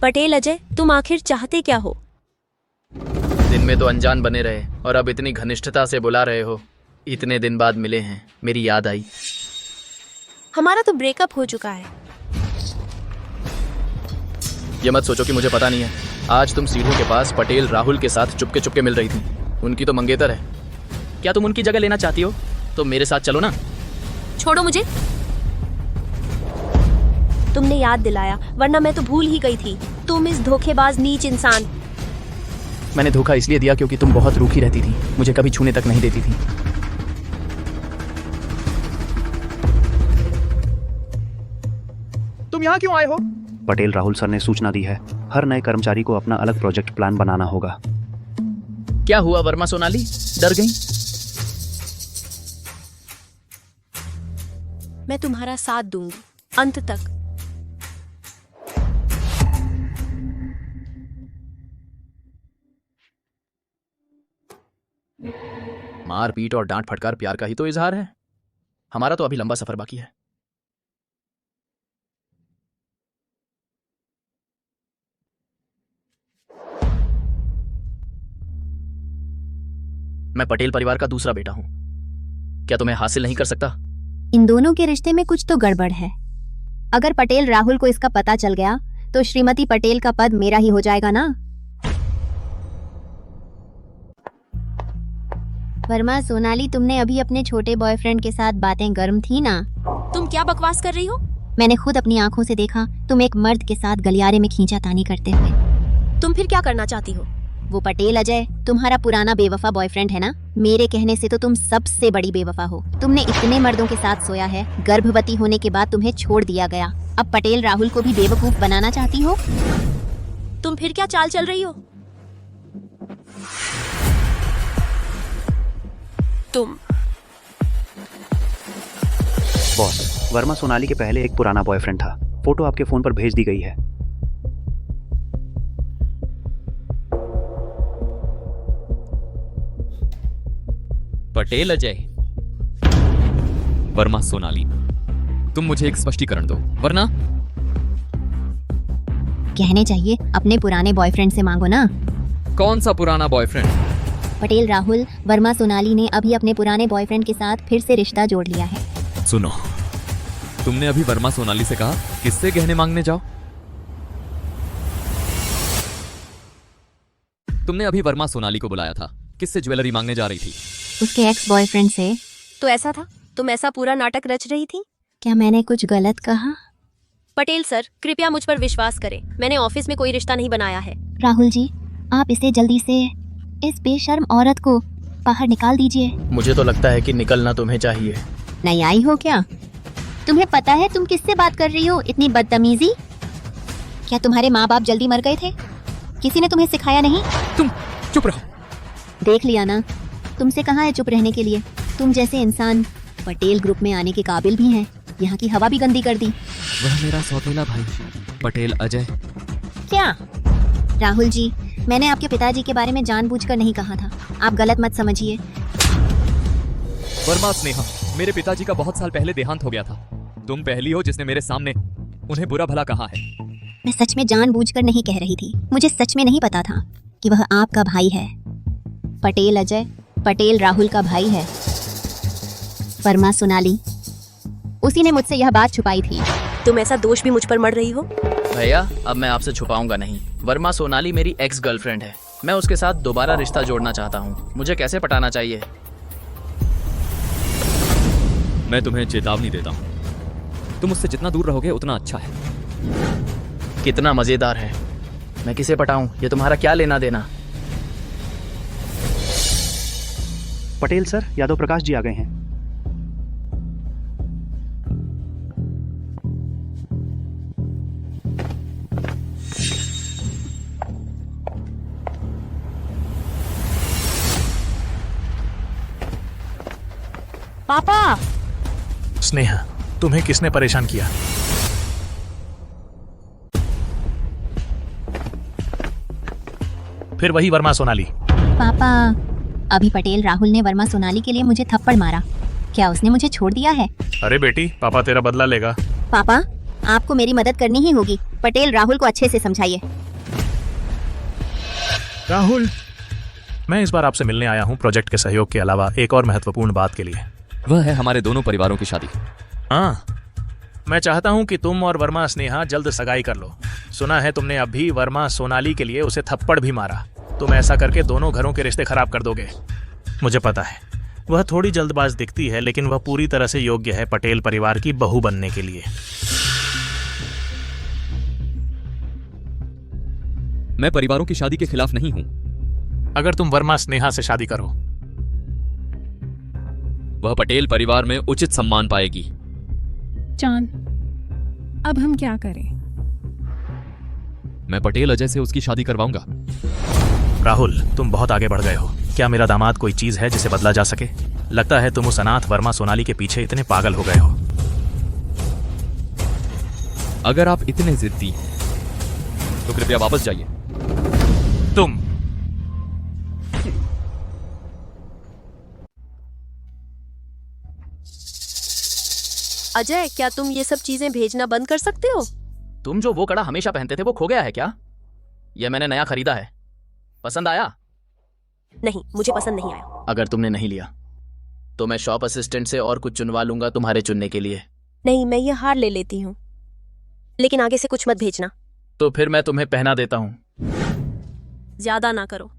पटेल अजय, तुम आखिर चाहते क्या हो? दिन में तो अनजान बने रहे और अब इतनी घनिष्ठता से बुला रहे हो। इतने दिन बाद मिले हैं, मेरी याद आई। हमारा तो ब्रेकअप हो चुका है। ये मत सोचो कि मुझे पता नहीं है। आज तुम सीढ़ियों के पास पटेल राहुल के साथ चुपके चुपके मिल रही थी। उनकी तो मंगेतर है। क्या तुम उनकी जगह लेना चाहती हो? तो मेरे साथ चलो ना। छोड़ो मुझे। तुमने याद दिलाया, वरना मैं तो भूल ही गई थी। तुम इस धोखेबाज नीच इंसान। मैंने धोखा इसलिए दिया क्योंकि तुम बहुत रूखी रहती थी, मुझे कभी छूने तक नहीं देती थी। तुम यहाँ क्यों आए हो? पटेल राहुल सर ने सूचना दी है, हर नए कर्मचारी को अपना अलग प्रोजेक्ट प्लान बनाना होगा। क्या हुआ वर्मा सोनाली, डर गई? मैं तुम्हारा साथ दूंगी अंत तक। मार पीट और डांट फटकार प्यार का ही तो इजहार है। हमारा तो अभी लंबा सफर बाकी है। मैं पटेल परिवार का दूसरा बेटा हूं। क्या तुम्हें हासिल नहीं कर सकता? इन दोनों के रिश्ते में कुछ तो गड़बड़ है। अगर पटेल राहुल को इसका पता चल गया तो श्रीमती पटेल का पद मेरा ही हो जाएगा ना। वर्मा सोनाली, तुमने अभी अपने छोटे बॉयफ्रेंड के साथ बातें गर्म थी ना? तुम क्या बकवास कर रही हो? मैंने खुद अपनी आंखों से देखा तुम एक मर्द के साथ गलियारे में खींचातानी करते हुए। तुम फिर क्या करना चाहती हो? वो पटेल अजय तुम्हारा पुराना बेवफा बॉयफ्रेंड है ना? मेरे कहने से तो तुम सबसे बड़ी बेवफा हो। तुमने इतने मर्दों के साथ सोया है, गर्भवती होने के बाद तुम्हें छोड़ दिया गया। अब पटेल राहुल को भी बेवकूफ बनाना चाहती हो? तुम फिर क्या चाल चल रही हो? तुम बॉस, वर्मा सोनाली के पहले एक पुराना बॉयफ्रेंड था। फोटो आपके फोन पर भेज दी गई है। पटेल अजय, वर्मा सोनाली, तुम मुझे एक स्पष्टीकरण दो, वरना कहने चाहिए अपने पुराने बॉयफ्रेंड से मांगो ना। कौन सा पुराना बॉयफ्रेंड? पटेल राहुल, वर्मा सोनाली ने अभी अपने पुराने बॉयफ्रेंड के साथ फिर से रिश्ता जोड़ लिया है। सुनो, तुमने अभी वर्मा सोनाली से कहा किससे गहने मांगने जाओ? तुमने अभी वर्मा सोनाली को बुलाया था, किससे ज्वेलरी मांगने जा रही थी? उसके एक्स बॉयफ्रेंड से। तो ऐसा था? तुम ऐसा पूरा नाटक रच रही थी? क्या मैंने कुछ गलत कहा? पटेल सर, कृपया मुझ पर विश्वास करें। मैंने ऑफिस में कोई रिश्ता नहीं बनाया है। राहुल जी, आप इसे जल्दी से इस बेशर्म औरत को बाहर निकाल दीजिए। मुझे तो लगता है कि निकलना तुम्हें चाहिए। नहीं आई हो क्या? तुम्हें पता है तुम किससे बात कर रही हो? इतनी बदतमीजी। क्या तुम्हारे माँ बाप जल्दी मर गए थे? किसी ने तुम्हें सिखाया नहीं? तुम चुप रहो। देख लिया ना, तुमसे कहाँ है चुप रहने के लिए। तुम जैसे इंसान पटेल ग्रुप में आने के काबिल भी हैं। यहाँ की हवा भी गंदी कर दी। वह मेरा सौतेला भाई पटेल अजय। क्या? राहुल जी, मैंने आपके पिताजी के बारे में जानबूझकर नहीं कहा था, आप गलत मत समझिए। वर्मा स्नेहा, मेरे पिताजी का बहुत साल पहले देहांत हो गया था। तुम पहली हो जिसने मेरे सामने उन्हें बुरा भला कहा है। मैं सच में जानबूझकर नहीं कह रही थी। मुझे सच में नहीं पता था कि वह आपका भाई है। पटेल अजय पटेल राहुल का भाई है। वर्मा सोनाली, उसी ने मुझसे यह बात छुपाई थी। तुम ऐसा दोष भी मुझ पर मढ़ रही हो? भैया, अब मैं आपसे छुपाऊंगा नहीं। वर्मा सोनाली मेरी एक्स गर्लफ्रेंड है। मैं उसके साथ दोबारा रिश्ता जोड़ना चाहता हूँ। मुझे कैसे पटाना चाहिए? मैं तुम्हें चेतावनी देता हूँ, तुम उससे जितना दूर रहोगे उतना अच्छा है। कितना मजेदार है। मैं किसे पटाऊं? ये तुम्हारा क्या लेना देना? पटेल सर, यादव प्रकाश जी आ गए हैं। पापा! स्नेहा, तुम्हें किसने परेशान किया? फिर वही वर्मा सोनाली। पापा, अभी पटेल राहुल ने वर्मा सोनाली के लिए मुझे थप्पड़ मारा। क्या उसने मुझे छोड़ दिया है? अरे बेटी, पापा तेरा बदला लेगा। पापा, आपको मेरी मदद करनी ही होगी। पटेल राहुल को अच्छे से समझाइए। राहुल, मैं इस बार आपसे मिलने आया हूँ प्रोजेक्ट के सहयोग के अलावा एक और महत्वपूर्ण बात के लिए। वह है हमारे दोनों परिवारों की शादी। हाँ, मैं चाहता हूँ कि तुम और वर्मा स्नेहा जल्द सगाई कर लो। सुना है तुमने अभी वर्मा सोनाली के लिए उसे थप्पड़ भी मारा। तुम ऐसा करके दोनों घरों के रिश्ते खराब कर दोगे। मुझे पता है वह थोड़ी जल्दबाज दिखती है, लेकिन वह पूरी तरह से योग्य है पटेल परिवार की बहू बनने के लिए। मैं परिवारों की शादी के खिलाफ नहीं हूं। अगर तुम वर्मा स्नेहा से शादी करो, वह पटेल परिवार में उचित सम्मान पाएगी। चांद, अब हम क्या करें? मैं पटेल अजय से उसकी शादी करवाऊंगा। राहुल, तुम बहुत आगे बढ़ गए हो। क्या मेरा दामाद कोई चीज है जिसे बदला जा सके? लगता है तुम उस अनाथ वर्मा सोनाली के पीछे इतने पागल हो गए हो। अगर आप इतने जिद्दी तो कृपया वापस जाइए। तुम अजय, क्या तुम ये सब चीजें भेजना बंद कर सकते हो? तुम जो वो कड़ा हमेशा पहनते थे वो खो गया है क्या? यह मैंने नया खरीदा है। पसंद आया? नहीं, मुझे पसंद नहीं आया। अगर तुमने नहीं लिया तो मैं शॉप असिस्टेंट से और कुछ चुनवा लूंगा तुम्हारे चुनने के लिए। नहीं, मैं ये हार ले लेती हूँ, लेकिन आगे से कुछ मत भेजना। तो फिर मैं तुम्हें पहना देता हूँ। ज्यादा ना करो।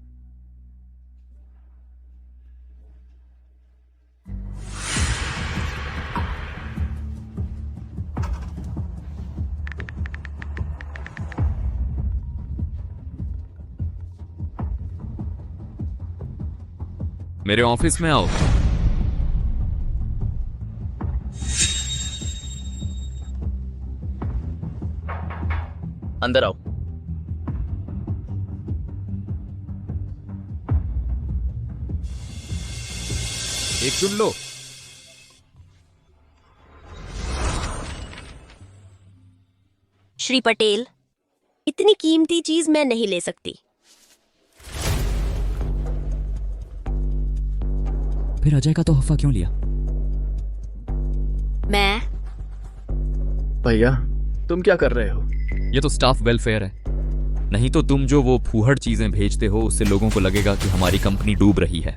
मेरे ऑफिस में आओ। अंदर आओ। एक चुन लो। श्री पटेल, इतनी कीमती चीज मैं नहीं ले सकती। फिर अजय का तोहफा क्यों लिया? मैं भैया, तुम क्या कर रहे हो? ये तो स्टाफ वेलफेयर है। नहीं तो तुम जो वो फूहड़ चीजें भेजते हो उससे लोगों को लगेगा कि हमारी कंपनी डूब रही है।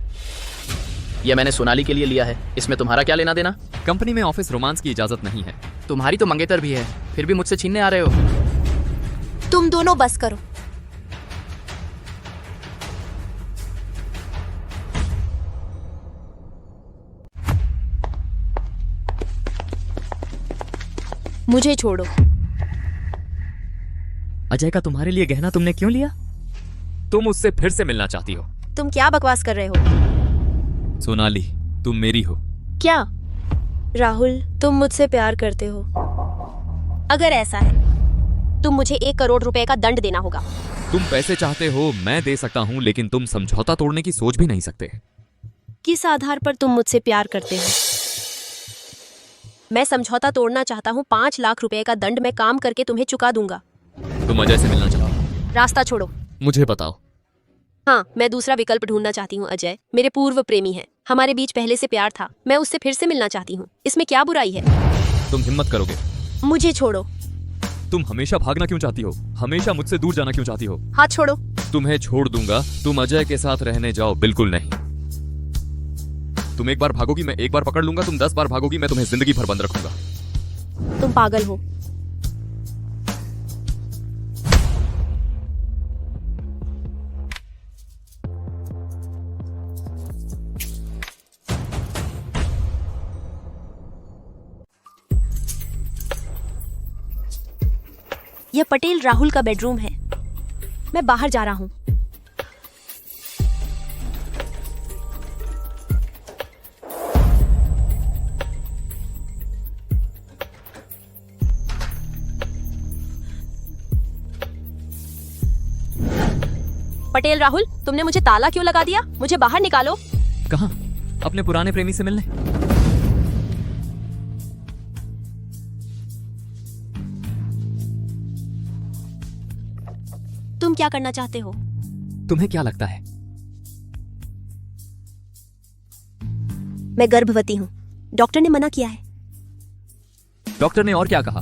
यह मैंने सोनाली के लिए लिया है, इसमें तुम्हारा क्या लेना देना? कंपनी में ऑफिस रोमांस की इजाजत नहीं है। तुम्हारी तो मंगेतर भी है, फिर भी मुझसे छीनने आ रहे हो। तुम दोनों बस करो। मुझे छोड़ो। अजय का तुम्हारे लिए गहना तुमने क्यों लिया? तुम उससे फिर से मिलना चाहती हो। तुम क्या बकवास कर रहे हो? सोनाली, तुम मेरी हो। क्या राहुल, तुम मुझसे प्यार करते हो? अगर ऐसा है, तुम मुझे 1 करोड़ रुपए का दंड देना होगा। तुम पैसे चाहते हो, मैं दे सकता हूँ, लेकिन तुम समझौता तोड़ने की सोच भी नहीं सकते। किस आधार पर तुम मुझसे प्यार करते हो? मैं समझौता तोड़ना चाहता हूँ। 5 लाख रुपए का दंड मैं काम करके तुम्हें चुका दूंगा। तुम अजय से मिलना चाहती हो? रास्ता छोड़ो। मुझे बताओ। हाँ, मैं दूसरा विकल्प ढूंढना चाहती हूँ। अजय मेरे पूर्व प्रेमी हैं। हमारे बीच पहले से प्यार था। मैं उससे फिर से मिलना चाहती हूँ। इसमें क्या बुराई है? तुम हिम्मत करोगे? मुझे छोड़ो। तुम हमेशा भागना क्यों चाहती हो? हमेशा मुझसे दूर जाना क्यों चाहती हो? हाथ छोड़ो। तुम्हें छोड़ दूंगा। तुम अजय के साथ रहने जाओ। बिल्कुल नहीं। तुम एक बार भागोगी, मैं एक बार पकड़ लूंगा। तुम 10 बार भागोगी, मैं तुम्हें जिंदगी भर बंद रखूंगा। तुम पागल हो। यह पटेल राहुल का बेडरूम है। मैं बाहर जा रहा हूँ। पटेल राहुल, तुमने मुझे ताला क्यों लगा दिया? मुझे बाहर निकालो। कहाँ? अपने पुराने प्रेमी से मिलने। तुम क्या करना चाहते हो? तुम्हें क्या लगता है? मैं गर्भवती हूँ। डॉक्टर ने मना किया है। डॉक्टर ने और क्या कहा?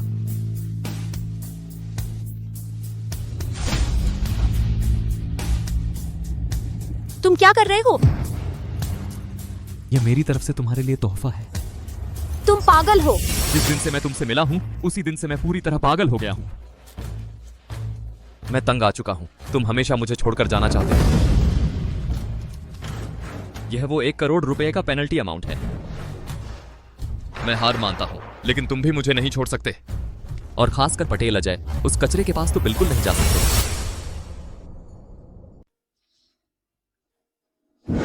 क्या कर रहे हो? यह मेरी तरफ से तुम्हारे लिए तोहफा है। तुम पागल हो। जिस दिन से मैं तुमसे मिला हूं उसी दिन से मैं पूरी तरह पागल हो गया हूं। मैं तंग आ चुका हूं। तुम हमेशा मुझे छोड़कर जाना चाहते हो। यह वो 1 करोड़ रुपए का पेनल्टी अमाउंट है। मैं हार मानता हूं, लेकिन तुम भी मुझे नहीं छोड़ सकते। और खासकर पटेल अजय, उस कचरे के पास तो बिल्कुल नहीं जा सकते।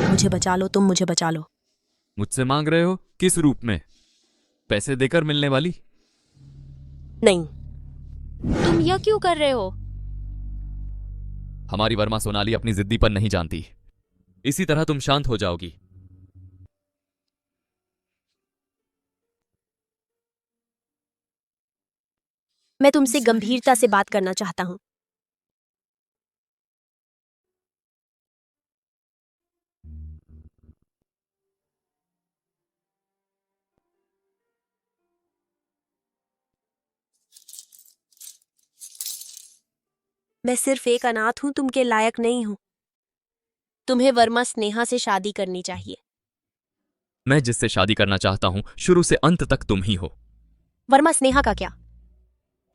मुझे बचा लो, तुम मुझे बचा लो। मुझसे मांग रहे हो? किस रूप में? पैसे देकर मिलने वाली? नहीं। तुम यह क्यों कर रहे हो? हमारी वर्मा सोनाली अपनी जिद्दीपन नहीं जानती। इसी तरह तुम शांत हो जाओगी। मैं तुमसे गंभीरता से बात करना चाहता हूं। मैं सिर्फ एक अनाथ हूं, तुम के लायक नहीं हूं। तुम्हें वर्मा स्नेहा से शादी करनी चाहिए। मैं जिससे शादी करना चाहता हूं शुरू से अंत तक तुम ही हो। वर्मा स्नेहा का क्या?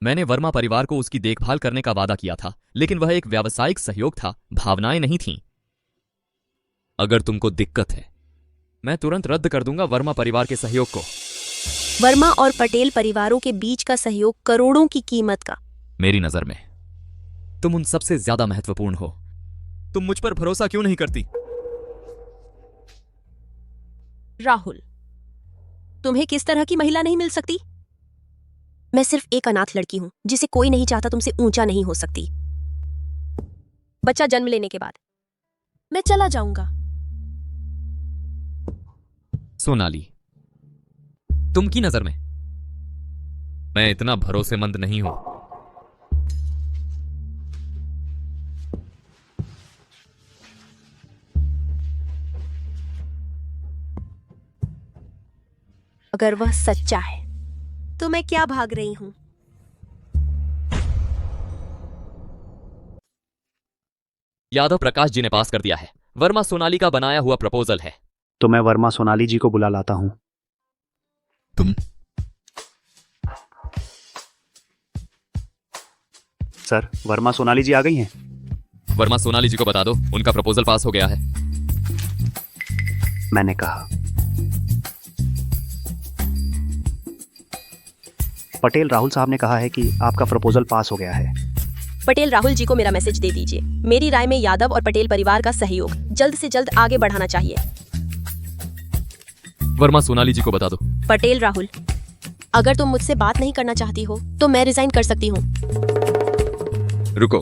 मैंने वर्मा परिवार को उसकी देखभाल करने का वादा किया था, लेकिन वह एक व्यावसायिक सहयोग था, भावनाएं नहीं थीं। अगर तुमको दिक्कत है, मैं तुरंत रद्द कर दूंगा वर्मा परिवार के सहयोग को। वर्मा और पटेल परिवारों के बीच का सहयोग करोड़ों की कीमत का। मेरी नजर में तुम उन सबसे ज्यादा महत्वपूर्ण हो। तुम मुझ पर भरोसा क्यों नहीं करती? राहुल, तुम्हें किस तरह की महिला नहीं मिल सकती? मैं सिर्फ एक अनाथ लड़की हूं जिसे कोई नहीं चाहता तुमसे ऊंचा नहीं हो सकती। बच्चा जन्म लेने के बाद मैं चला जाऊंगा। सोनाली, तुम की नजर में मैं इतना भरोसेमंद नहीं हूं। अगर वह सच्चा है तो मैं क्या भाग रही हूं? यादव प्रकाश जी ने पास कर दिया है। वर्मा सोनाली का बनाया हुआ प्रपोजल है। तो मैं वर्मा सोनाली जी को बुला लाता हूं। तुम? सर, वर्मा सोनाली जी आ गई हैं। वर्मा सोनाली जी को बता दो, उनका प्रपोजल पास हो गया है। मैंने कहा। पटेल राहुल साहब ने कहा है कि आपका प्रपोजल पास हो गया है। पटेल राहुल जी को मेरा मैसेज दे दीजिए। मेरी राय में यादव और पटेल परिवार का सहयोग जल्द से जल्द आगे बढ़ाना चाहिए। वर्मा सोनाली जी को बता दो। पटेल राहुल, अगर तुम मुझसे बात नहीं करना चाहती हो तो मैं रिजाइन कर सकती हूँ। रुको।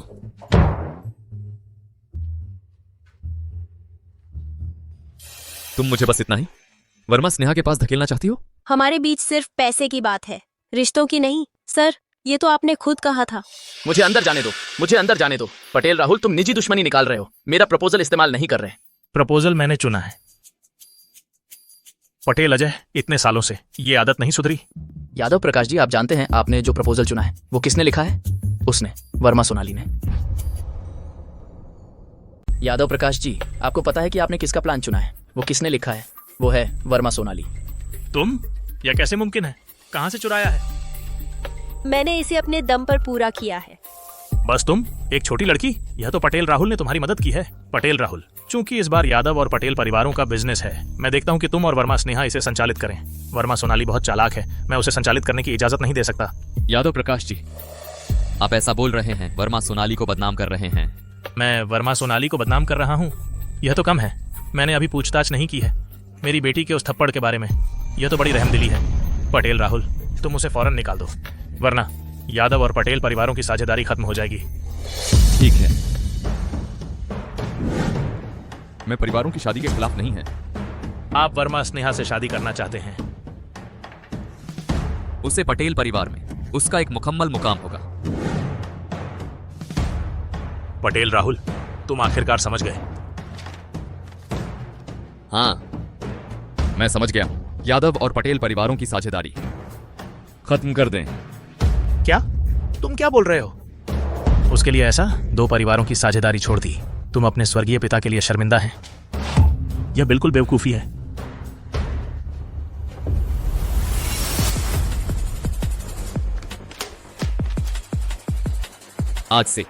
तुम मुझे बस इतना ही वर्मा स्नेहा के पास धकेलना चाहती हो? हमारे बीच सिर्फ पैसे की बात है, रिश्तों की नहीं। सर, ये तो आपने खुद कहा था। मुझे अंदर जाने दो, मुझे अंदर जाने दो। पटेल राहुल, तुम निजी दुश्मनी निकाल रहे हो, मेरा प्रपोजल इस्तेमाल नहीं कर रहे। प्रपोजल मैंने चुना है। पटेल अजय, इतने सालों से ये आदत नहीं सुधरी। यादव प्रकाश जी, आप जानते हैं आपने जो प्रपोजल चुना है वो किसने लिखा है? उसने, वर्मा सोनाली ने। यादव प्रकाश जी, आपको पता है कि आपने किसका प्लान चुना है? वो किसने लिखा है? वो है वर्मा सोनाली। तुम? यह कैसे मुमकिन है? कहां से चुराया है? मैंने इसे अपने दम पर पूरा किया है। बस तुम, एक छोटी लड़की? यह तो पटेल राहुल ने तुम्हारी मदद की है। पटेल राहुल, चूंकि इस बार यादव और पटेल परिवारों का बिजनेस है, मैं देखता हूं कि तुम और वर्मा स्नेहा इसे संचालित करें। वर्मा सोनाली बहुत चालाक है, मैं उसे संचालित करने की इजाजत नहीं दे सकता। यादव प्रकाश जी, आप ऐसा बोल रहे हैं, वर्मा सोनाली को बदनाम कर रहे हैं। मैं वर्मा सोनाली को बदनाम कर रहा हूँ? यह तो कम है। मैंने अभी पूछताछ नहीं की है मेरी बेटी के उस थप्पड़ के बारे में। यह तो बड़ी रहमदिली है। पटेल राहुल, तुम उसे फौरन निकाल दो, वरना यादव और पटेल परिवारों की साझेदारी खत्म हो जाएगी। ठीक है, मैं परिवारों की शादी के खिलाफ नहीं है। आप वर्मा स्नेहा से शादी करना चाहते हैं? उसे पटेल परिवार में उसका एक मुकम्मल मुकाम होगा। पटेल राहुल, तुम आखिरकार समझ गए। हाँ, मैं समझ गया। यादव और पटेल परिवारों की साझेदारी खत्म कर दें। क्या? तुम क्या बोल रहे हो? उसके लिए ऐसा 2 परिवारों की साझेदारी छोड़ दी। तुम अपने स्वर्गीय पिता के लिए शर्मिंदा हैं। यह बिल्कुल बेवकूफ़ी है। आज से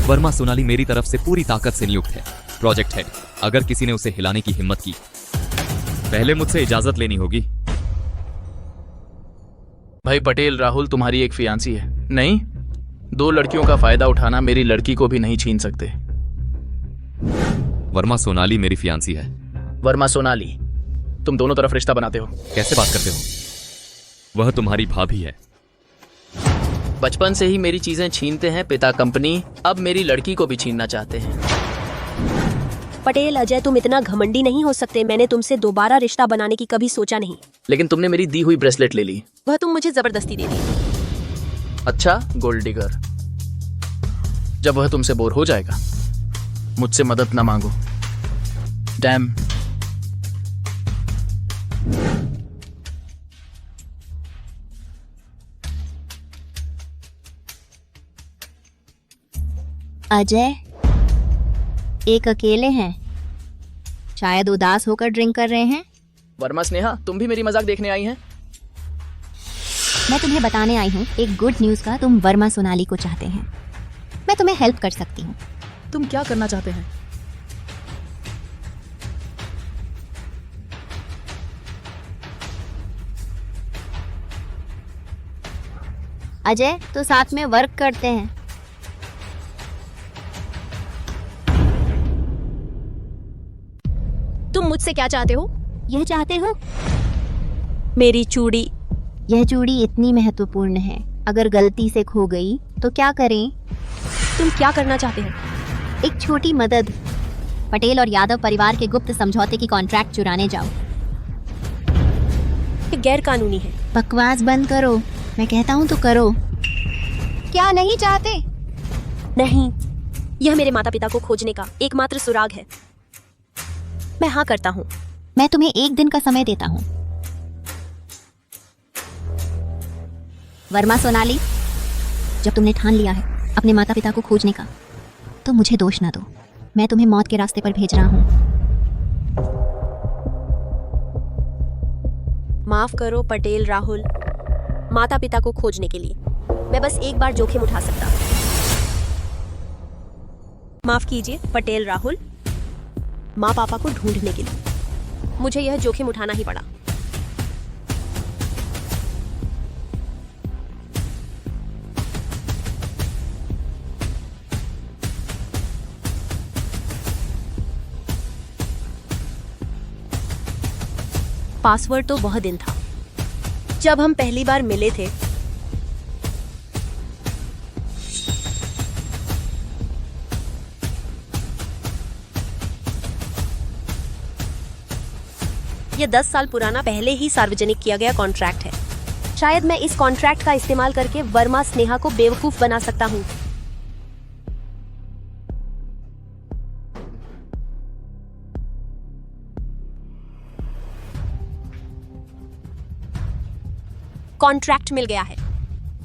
वर्मा सोनाली मेरी तरफ से पूरी ताकत से नियुक्त है, प्रोजेक्ट हेड। अगर किसी ने उसे हिलाने की हिम्मत की, पहले मुझसे इजाजत लेनी होगी। भाई पटेल राहुल तुम्हारी एक फियांसी है। नहीं, 2 लड़कियों का फायदा उठाना मेरी लड़की को भी नहीं छीन सकते। वर्मा सोनाली मेरी फियांसी है। वर्मा सोनाली, तुम दोनों तरफ रिश्ता बनाते हो। कैसे बात करते हो? वह तुम्हारी भाभी है। बचपन से ही मेरी चीजें छीनते हैं पिता कंपनी, अब मेरी लड़की को भी छीनना चाहते हैं। पटेल अजय, तुम इतना घमंडी नहीं हो सकते। मैंने तुमसे दोबारा रिश्ता बनाने की कभी सोचा नहीं। लेकिन तुमने मेरी दी हुई ब्रेसलेट ले ली। वह तुम मुझे जबरदस्ती दे दी। अच्छा गोल्ड डिगर, जब वह तुमसे बोर हो जाएगा मुझसे मदद ना मांगो। डैम। अजय, एक अकेले हैं, शायद उदास होकर ड्रिंक कर रहे हैं। वर्मा स्नेहा, तुम भी मेरी मजाक देखने आई हैं? मैं तुम्हें बताने आई हूँ एक गुड न्यूज़ का। तुम वर्मा सोनाली को चाहते हैं, मैं तुम्हें हेल्प कर सकती हूँ। तुम क्या करना चाहते हैं? अजय, तो साथ में वर्क करते हैं। तुम मुझसे क्या चाहते हो? यह चाहते हो? मेरी चूड़ी। यह चूड़ी इतनी महत्वपूर्ण है, अगर गलती से खो गई तो क्या करें? तुम क्या करना चाहते हो? एक छोटी मदद, पटेल और यादव परिवार के गुप्त समझौते की कॉन्ट्रैक्ट चुराने जाओ। ये गैर कानूनी है। बकवास बंद करो, मैं कहता हूँ तो करो। क्या नहीं चाहते? नहीं, यह मेरे माता पिता को खोजने का एकमात्र सुराग है। मैं हाँ करता हूँ। मैं तुम्हें 1 दिन का समय देता हूँ। वर्मा सोनाली, जब तुमने ठान लिया है अपने माता पिता को खोजने का, तो मुझे दोष ना दो। मैं तुम्हें मौत के रास्ते पर भेज रहा हूँ। माफ करो पटेल राहुल, माता पिता को खोजने के लिए मैं बस एक बार जोखिम उठा सकता हूँ। माफ कीजिए पटेल राहुल, माँ पापा को ढूंढने के लिए मुझे यह जोखिम उठाना ही पड़ा। पासवर्ड तो वह दिन था जब हम पहली बार मिले थे। यह 10 साल पुराना पहले ही सार्वजनिक किया गया कॉन्ट्रैक्ट है। शायद मैं इस कॉन्ट्रैक्ट का इस्तेमाल करके वर्मा स्नेहा को बेवकूफ बना सकता हूँ। कॉन्ट्रैक्ट मिल गया है,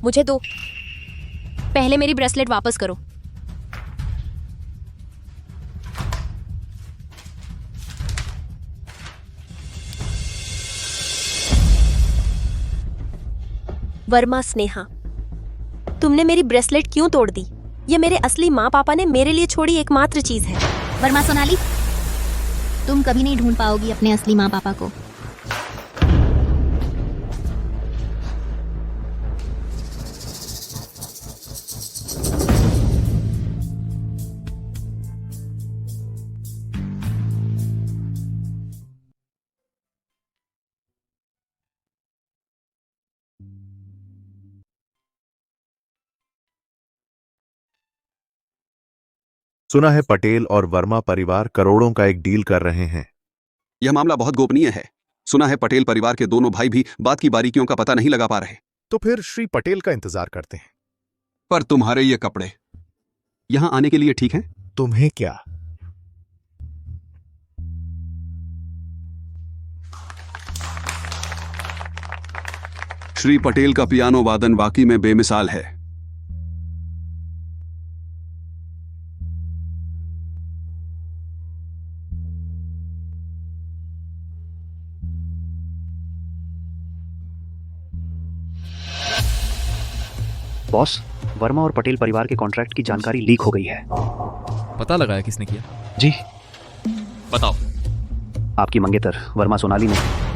मुझे दो। पहले मेरी ब्रेसलेट वापस करो। वर्मा स्नेहा, तुमने मेरी ब्रेसलेट क्यों तोड़ दी? ये मेरे असली माँ पापा ने मेरे लिए छोड़ी एकमात्र चीज है। वर्मा सोनाली, तुम कभी नहीं ढूंढ पाओगी अपने असली माँ पापा को। सुना है पटेल और वर्मा परिवार करोड़ों का एक डील कर रहे हैं। यह मामला बहुत गोपनीय है। सुना है पटेल परिवार के दोनों भाई भी बात की बारीकियों का पता नहीं लगा पा रहे। तो फिर श्री पटेल का इंतजार करते हैं। पर तुम्हारे ये कपड़े यहां आने के लिए ठीक हैं? तुम्हें क्या? श्री पटेल का पियानो वादन वाकई में बेमिसाल है। बॉस, वर्मा और पटेल परिवार के कॉन्ट्रैक्ट की जानकारी लीक हो गई है। पता लगाया किसने किया? जी। बताओ। आपकी मंगेतर वर्मा सोनाली ने।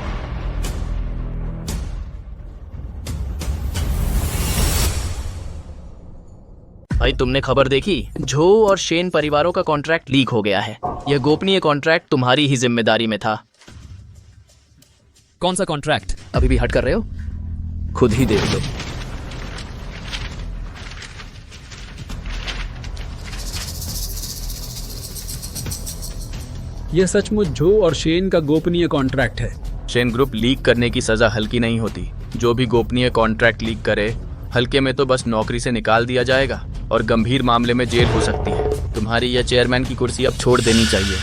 भाई तुमने खबर देखी? झो और शेन परिवारों का कॉन्ट्रैक्ट लीक हो गया है। यह गोपनीय कॉन्ट्रैक्ट तुम्हारी ही जिम्मेदारी में था। कौन सा कॉन्ट्रैक्ट? अभी भी हट कर रहे हो? खुद ही देख लो। यह सचमुच झो और शेन का गोपनीय कॉन्ट्रैक्ट है। शेन ग्रुप लीक करने की सजा हल्की नहीं होती। जो भी गोपनीय कॉन्ट्रैक्ट लीक करे, हल्के में तो बस नौकरी से निकाल दिया जाएगा और गंभीर मामले में जेल हो सकती है। तुम्हारी यह चेयरमैन की कुर्सी अब छोड़ देनी चाहिए।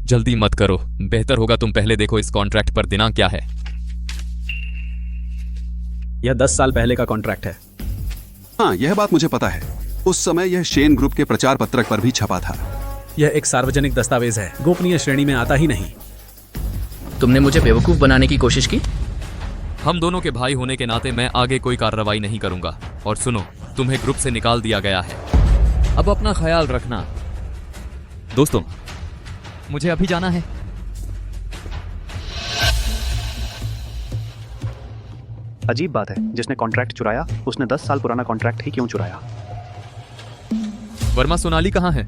जल्दी मत करो, बेहतर होगा तुम पहले देखो इस कॉन्ट्रैक्ट पर दिनांक क्या है। यह 10 साल पहले का कॉन्ट्रैक्ट है। हाँ, यह बात मुझे पता है। उस समय यह शेन ग्रुप के प्रचार पत्रक पर भी छपा था। यह एक सार्वजनिक दस्तावेज है, गोपनीय श्रेणी में आता ही नहीं। तुमने मुझे बेवकूफ बनाने की कोशिश की। हम दोनों के भाई होने के नाते मैं आगे कोई कार्रवाई नहीं करूंगा। और सुनो, तुम्हें ग्रुप से निकाल दिया गया है। अब अपना ख्याल रखना। दोस्तों, मुझे अभी जाना है। अजीब बात है, जिसने कॉन्ट्रैक्ट चुराया उसने 10 साल पुराना कॉन्ट्रैक्ट ही क्यों चुराया? वर्मा सोनाली कहाँ है?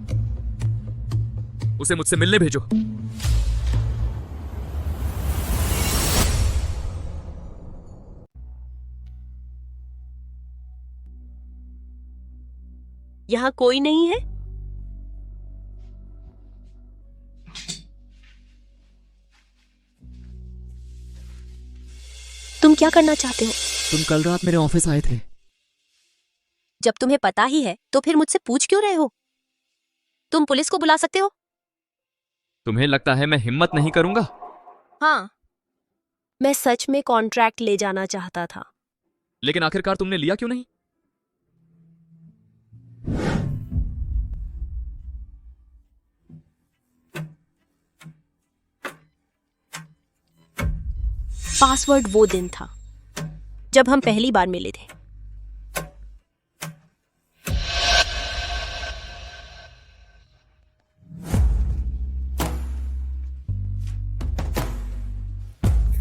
उसे मुझसे मिलने भेजो। यहाँ कोई नहीं है? तुम क्या करना चाहते हो? तुम कल रात मेरे ऑफिस आए थे। जब तुम्हें पता ही है तो फिर मुझसे पूछ क्यों रहे हो? तुम पुलिस को बुला सकते हो। तुम्हें लगता है मैं हिम्मत नहीं करूंगा? हाँ, मैं सच में कॉन्ट्रैक्ट ले जाना चाहता था। लेकिन आखिरकार तुमने लिया क्यों नहीं? पासवर्ड वो दिन था जब हम पहली बार मिले थे।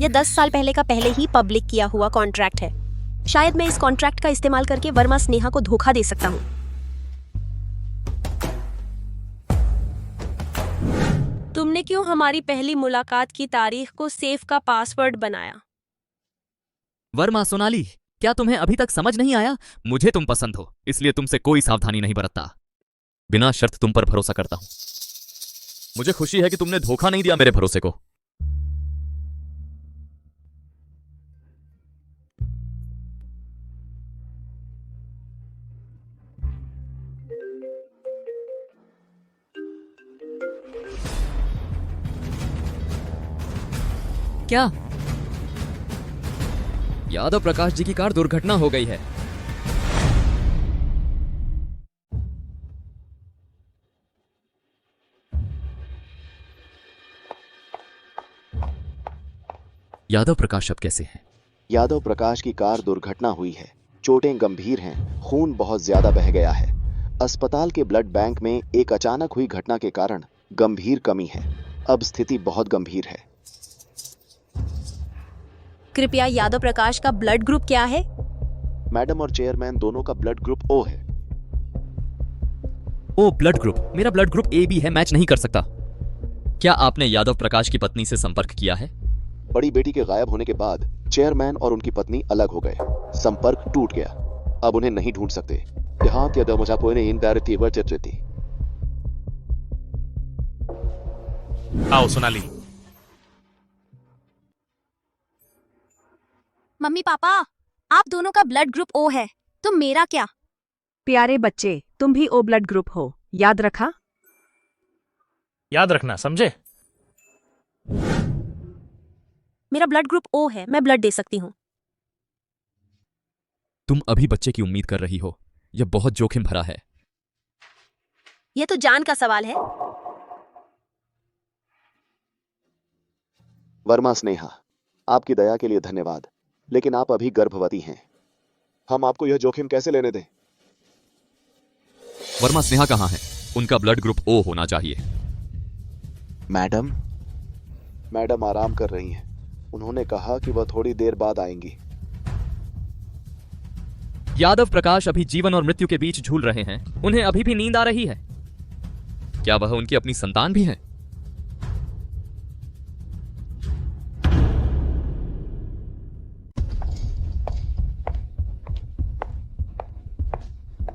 यह 10 साल पहले का पहले ही पब्लिक किया हुआ कॉन्ट्रैक्ट है। शायद मैं इस कॉन्ट्रैक्ट का इस्तेमाल करके वर्मा स्नेहा को धोखा दे सकता हूं। तुमने क्यों हमारी पहली मुलाकात की तारीख को सेफ का पासवर्ड बनाया? वर्मा सोनाली, क्या तुम्हें अभी तक समझ नहीं आया? मुझे तुम पसंद हो, इसलिए तुमसे कोई सावधानी नहीं बरतता। बिना शर्त तुम पर भरोसा करता हूं। मुझे खुशी है कि तुमने धोखा नहीं दिया मेरे भरोसे को। क्या? यादव प्रकाश जी की कार दुर्घटना हो गई है। यादव प्रकाश अब कैसे हैं? यादव प्रकाश की कार दुर्घटना हुई है। चोटें गंभीर हैं, खून बहुत ज्यादा बह गया है। अस्पताल के ब्लड बैंक में एक अचानक हुई घटना के कारण गंभीर कमी है। अब स्थिति बहुत गंभीर है। कृपया यादव प्रकाश का ब्लड ग्रुप क्या है? मैडम और चेयरमैन दोनों का ब्लड ग्रुप ओ है। ओ, ब्लड ग्रुप। मेरा ब्लड ग्रुप ए बी है, मैच नहीं कर सकता। क्या आपने यादव प्रकाश की पत्नी से संपर्क किया है? बड़ी बेटी के गायब होने के बाद चेयरमैन और उनकी पत्नी अलग हो गए। संपर्क टूट गया। अब उन्हें नहीं ढूंढ सकते। यहाँ के आओ सोनाली। मम्मी पापा, आप दोनों का ब्लड ग्रुप ओ है, तो मेरा क्या? प्यारे बच्चे, तुम भी ओ ब्लड ग्रुप हो, याद रखा? याद रखना, समझे? मेरा ब्लड ग्रुप ओ है, मैं ब्लड दे सकती हूँ। तुम अभी बच्चे की उम्मीद कर रही हो। यह बहुत जोखिम भरा है। ये तो जान का सवाल है। वर्मा स्नेहा, आपकी दया के लिए धन्यवाद, लेकिन आप अभी गर्भवती हैं। हम आपको यह जोखिम कैसे लेने दें? वर्मा स्नेहा कहाँ है? उनका ब्लड ग्रुप ओ होना चाहिए। मैडम आराम कर रही हैं। उन्होंने कहा कि वह थोड़ी देर बाद आएंगी। यादव प्रकाश अभी जीवन और मृत्यु के बीच झूल रहे हैं। उन्हें अभी भी नींद आ रही है। क्या वह उनकी अपनी संतान भी है?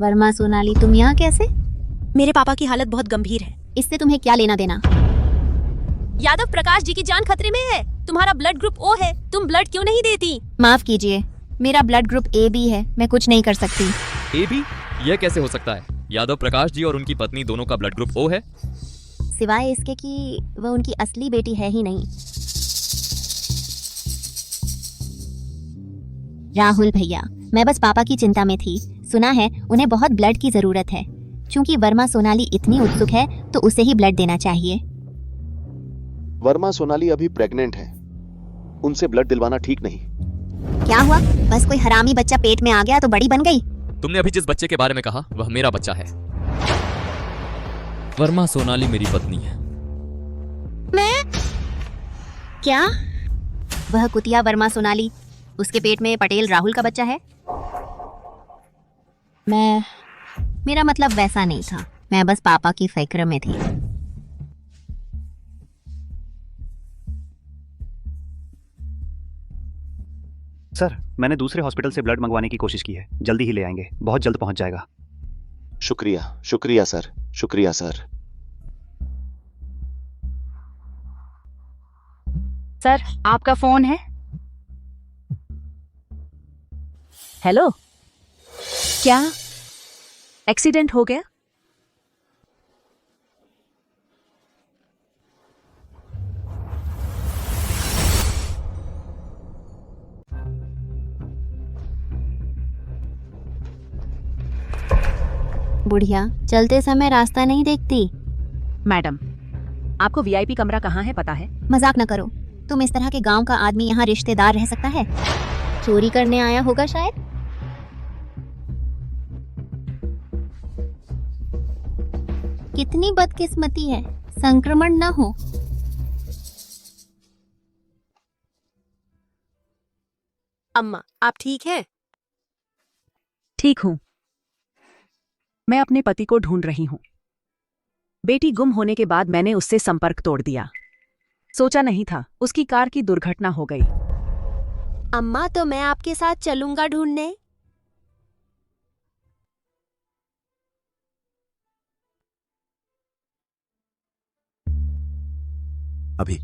वर्मा सोनाली, तुम यहाँ कैसे? मेरे पापा की हालत बहुत गंभीर है। इससे तुम्हें क्या लेना देना? यादव प्रकाश जी की जान खतरे में है। तुम्हारा ब्लड ग्रुप ओ है, तुम ब्लड क्यों नहीं देती? माफ कीजिए, मेरा ब्लड ग्रुप ए बी है, मैं कुछ नहीं कर सकती। A B? यह कैसे हो सकता है? यादव प्रकाश जी और उनकी पत्नी दोनों का ब्लड ग्रुप ओ है। सिवाय इसके कि वह उनकी असली बेटी है ही नहीं। राहुल भैया, मैं बस पापा की चिंता में थी। सुना है उन्हें बहुत ब्लड की जरूरत है। चूंकि वर्मा सोनाली इतनी उत्सुक है तो उसे ही ब्लड देना चाहिए। वर्मा सोनाली अभी प्रेग्नेंट है, उनसे ब्लड दिलवाना ठीक नहीं। क्या हुआ? बस कोई हरामी बच्चा पेट में आ गया तो बड़ी बन गई? तुमने अभी जिस बच्चे के बारे में कहा वह मेरा बच्चा है। वर्मा सोनाली मेरी पत्नी है। मैं? क्या? वह कुतिया वर्मा सोनाली, उसके पेट में पटेल राहुल का बच्चा है? मेरा मतलब वैसा नहीं था। मैं बस पापा की फिक्र में थी। सर, मैंने दूसरे हॉस्पिटल से ब्लड मंगवाने की कोशिश की है। जल्दी ही ले आएंगे, बहुत जल्द पहुंच जाएगा। शुक्रिया, शुक्रिया सर, शुक्रिया सर। सर, आपका फोन है। हेलो, क्या एक्सीडेंट हो गया? बुढ़िया, चलते समय रास्ता नहीं देखती। मैडम, आपको वीआईपी कमरा कहाँ है पता है? मजाक न करो। तुम इस तरह के गांव का आदमी यहाँ रिश्तेदार रह सकता है? चोरी करने आया होगा शायद। कितनी बदकिस्मती है, संक्रमण न हो। अम्मा, आप ठीक हैं? ठीक हूँ। मैं अपने पति को ढूंढ रही हूँ। बेटी गुम होने के बाद मैंने उससे संपर्क तोड़ दिया। सोचा नहीं था उसकी कार की दुर्घटना हो गई। अम्मा, तो मैं आपके साथ चलूंगा ढूंढने। अभी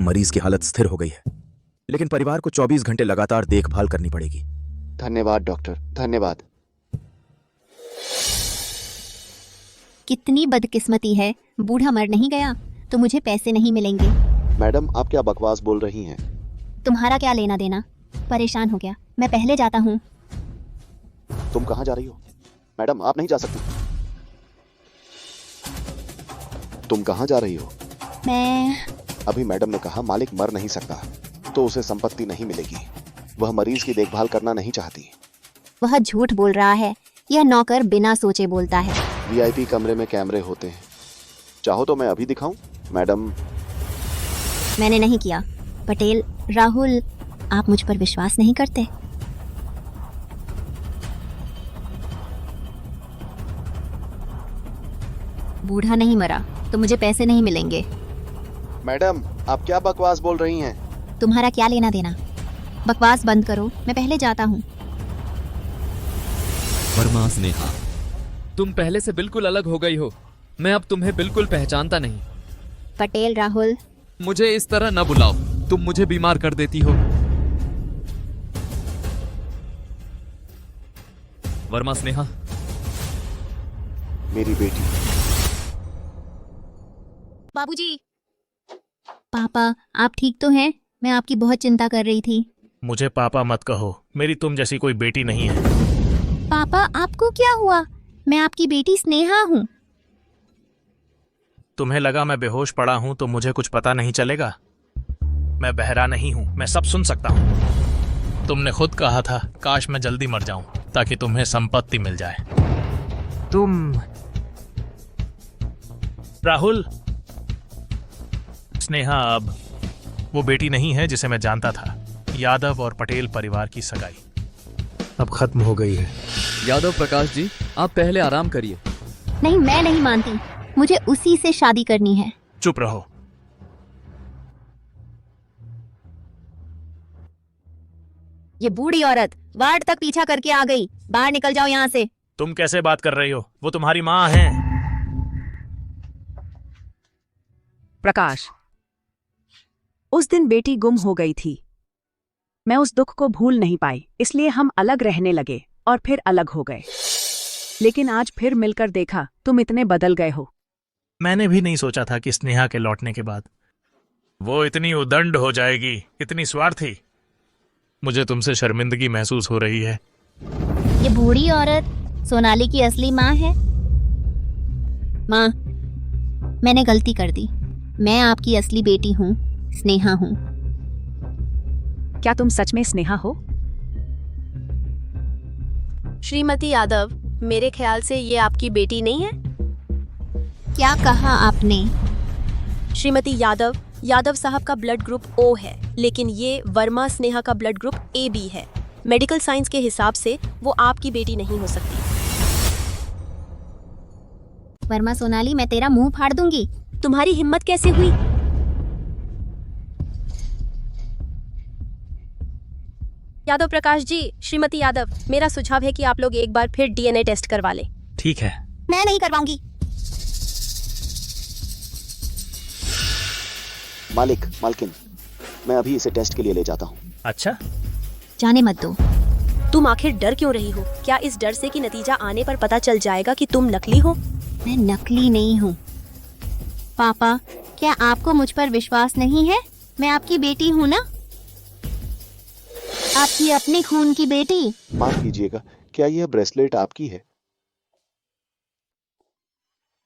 मरीज की हालत स्थिर हो गई है, लेकिन परिवार को 24 घंटे लगातार देखभाल करनी पड़ेगी। धन्यवाद डॉक्टर, धन्यवाद। कितनी बदकिस्मती है, बूढ़ा मर नहीं गया तो मुझे पैसे नहीं मिलेंगे। मैडम, आप क्या बकवास बोल रही हैं? तुम्हारा क्या लेना देना? परेशान हो गया, मैं पहले जाता हूँ। तुम कहाँ जा रही हो? मैडम, आप नहीं जा सकती। तुम कहाँ जा रही हो? मैं अभी मैडम ने कहा मालिक मर नहीं सकता तो उसे संपत्ति नहीं मिलेगी। वह मरीज की देखभाल करना नहीं चाहती। वह झूठ बोल रहा है। यह नौकर बिना सोचे बोलता है। वीआईपी कमरे में कैमरे होते हैं, चाहो तो मैं अभी दिखाऊं? मैडम, मैंने नहीं किया। पटेल राहुल, आप मुझ पर विश्वास नहीं करते? बूढ़ा नहीं मरा तो मुझे पैसे नहीं मिलेंगे। मैडम, आप क्या बकवास बोल रही हैं? तुम्हारा क्या लेना देना? बकवास बंद करो, मैं पहले जाता हूँ। वर्मा स्नेहा, तुम पहले से बिल्कुल अलग हो गई हो। मैं अब तुम्हें बिल्कुल पहचानता नहीं। पटेल राहुल, मुझे इस तरह न बुलाओ, तुम मुझे बीमार कर देती हो। वर्मा स्नेहा, मेरी बेटी। बाबूजी। पापा, आप ठीक तो हैं? मैं आपकी बहुत चिंता कर रही थी। मुझे पापा मत कहो, मेरी तुम जैसी कोई बेटी नहीं है। पापा, आपको क्या हुआ? मैं आपकी बेटी स्नेहा हूँ। तुम्हें लगा मैं बेहोश पड़ा हूं तो मुझे कुछ पता नहीं चलेगा? मैं बहरा नहीं हूं, मैं सब सुन सकता हूं। तुमने खुद कहा था काश मैं जल्दी मर जाऊं ताकि तुम्हें संपत्ति मिल जाए। तुम राहुल, स्नेहा अब वो बेटी नहीं है जिसे मैं जानता था। यादव और पटेल परिवार की सगाई अब खत्म हो गई है। यादव प्रकाश जी, आप पहले आराम करिए। नहीं, मैं नहीं मानती, मुझे उसी से शादी करनी है। चुप रहो। ये बूढ़ी औरत वार्ड तक पीछा करके आ गई। बाहर निकल जाओ यहाँ से। तुम कैसे बात कर रही हो? वो तुम्हारी माँ है। प्रकाश, उस दिन बेटी गुम हो गई थी। मैं उस दुख को भूल नहीं पाई, इसलिए हम अलग रहने लगे और फिर अलग हो गए। लेकिन आज फिर मिलकर देखा तुम इतने बदल गए हो। मैंने भी नहीं सोचा था कि स्नेहा के लौटने के बाद वो इतनी उदंड हो जाएगी, इतनी स्वार्थी। मुझे तुमसे शर्मिंदगी महसूस हो रही है। ये बूढ़ी औरत सोनाली की असली माँ है। माँ, मैंने गलती कर दी। मैं आपकी असली बेटी हूँ, स्नेहा हूँ। क्या तुम सच में स्नेहा हो? श्रीमती यादव, मेरे ख्याल से ये आपकी बेटी नहीं है। क्या कहा आपने? श्रीमती यादव, यादव साहब का ब्लड ग्रुप O है, लेकिन ये वर्मा स्नेहा का ब्लड ग्रुप AB है। मेडिकल साइंस के हिसाब से वो आपकी बेटी नहीं हो सकती। वर्मा सोनाली, मैं तेरा मुंह फाड़ दूंगी। तुम्हारी हिम्मत कैसे हुई? यादव प्रकाश जी, श्रीमती यादव, मेरा सुझाव है कि आप लोग एक बार फिर DNA टेस्ट करवा लें। ठीक है। मैं नहीं करवाऊंगी। मालकिन, मैं अभी इसे टेस्ट के लिए ले जाता हूँ। अच्छा, जाने मत दो। तुम आखिर डर क्यों रही हो? क्या इस डर से कि नतीजा आने पर पता चल जाएगा कि तुम नकली हो? मैं नकली नहीं हूँ। पापा, क्या आपको मुझ पर विश्वास नहीं है? मैं आपकी बेटी हूँ ना, आपकी अपनी खून की बेटी। माफ कीजिएगा, क्या यह ब्रेसलेट आपकी है?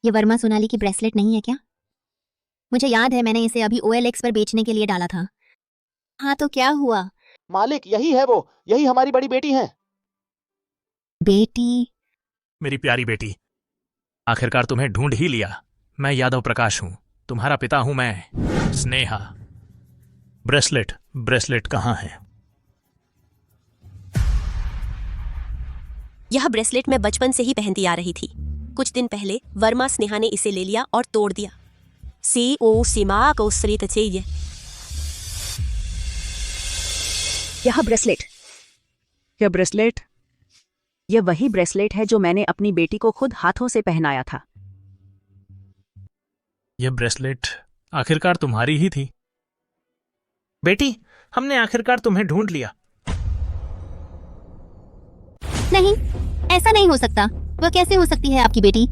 ये वर्मा सोनाली की ब्रेसलेट नहीं है क्या? मुझे याद है, मैंने इसे अभी OLX पर बेचने के लिए डाला था। हाँ, तो क्या हुआ? मालिक, यही है वो, यही हमारी बड़ी बेटी है। बेटी? मेरी प्यारी बेटी, आखिरकार तुम्हें ढूंढ ही लिया। मैं यादव प्रकाश हूं, तुम्हारा पिता हूं मैं। स्नेहा, ब्रेसलेट कहाँ है? यह ब्रेसलेट मैं बचपन से ही पहनती आ रही थी। कुछ दिन पहले वर्मा स्नेहा ने इसे ले लिया और तोड़ दिया। यह ब्रेसलेट, यह वही ब्रेसलेट है जो मैंने अपनी बेटी को खुद हाथों से पहनाया था। यह ब्रेसलेट आखिरकार तुम्हारी ही थी। बेटी, हमने आखिरकार तुम्हें ढूंढ लिया। नहीं, ऐसा नहीं हो सकता। वह कैसे हो सकती है आपकी बेटी?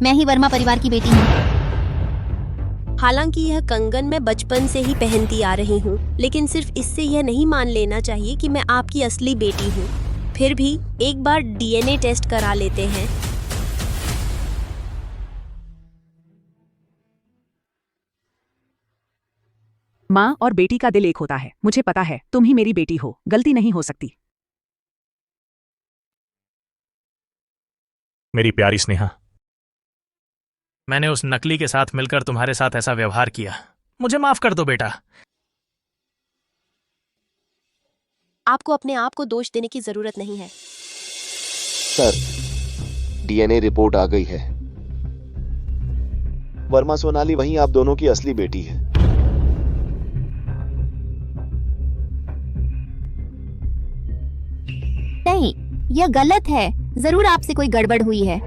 मैं ही वर्मा परिवार की बेटी हूँ। हालांकि यह कंगन मैं बचपन से ही पहनती आ रही हूँ, लेकिन सिर्फ इससे यह नहीं मान लेना चाहिए कि मैं आपकी असली बेटी हूँ। फिर भी एक बार DNA टेस्ट करा लेते हैं। माँ और बेटी का दिल एक होता है। मुझे पता है तुम ही मेरी बेटी हो, गलती नहीं हो सकती। मेरी प्यारी स्नेहा, मैंने उस नकली के साथ मिलकर तुम्हारे साथ ऐसा व्यवहार किया। मुझे माफ कर दो बेटा। आपको अपने आप को दोष देने की जरूरत नहीं है। सर, DNA रिपोर्ट आ गई है। वर्मा सोनाली वहीं आप दोनों की असली बेटी है। नहीं, यह गलत है। जरूर आपसे कोई गड़बड़ हुई है।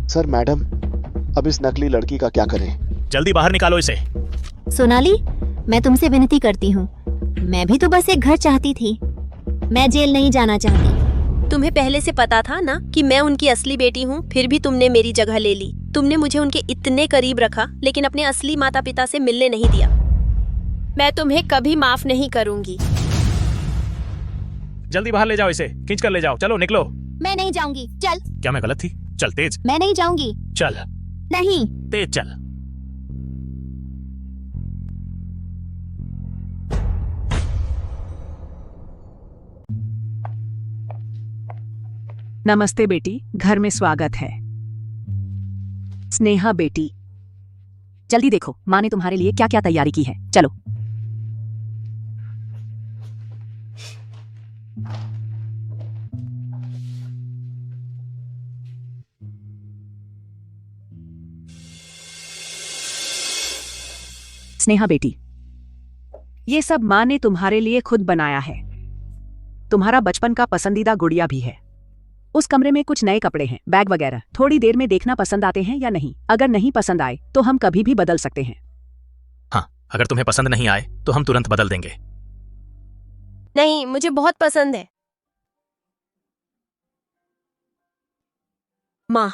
सर, मैडम, अब इस नकली लड़की का क्या करें? जल्दी बाहर निकालो इसे। सोनाली, मैं तुमसे विनती करती हूँ। मैं भी तो बस एक घर चाहती थी। मैं जेल नहीं जाना चाहती। तुम्हें पहले से पता था ना कि मैं उनकी असली बेटी हूँ, फिर भी तुमने मेरी जगह ले ली। तुमने मुझे उनके इतने करीब रखा, लेकिन अपने असली माता पिता से मिलने नहीं दिया। मैं तुम्हें कभी माफ नहीं करूंगी। जल्दी बाहर ले जाओ इसे, खींच कर ले जाओ। चलो निकलो। मैं नहीं जाऊंगी। चल। क्या मैं गलत थी? चल तेज। मैं नहीं जाऊंगी। चल नहीं। तेज चल। नमस्ते बेटी, घर में स्वागत है। स्नेहा बेटी, जल्दी देखो माँ ने तुम्हारे लिए क्या क्या तैयारी की है। चलो। स्नेहा बेटी, ये सब माँ ने तुम्हारे लिए खुद बनाया है। तुम्हारा बचपन का पसंदीदा गुड़िया भी है। उस कमरे में कुछ नए कपड़े हैं, बैग वगैरह। थोड़ी देर में देखना पसंद आते हैं या नहीं। अगर नहीं पसंद आए तो हम कभी भी बदल सकते हैं। हाँ, अगर तुम्हें पसंद नहीं आए तो हम तुरंत बदल देंगे। नहीं, मुझे बहुत पसंद है। माँ।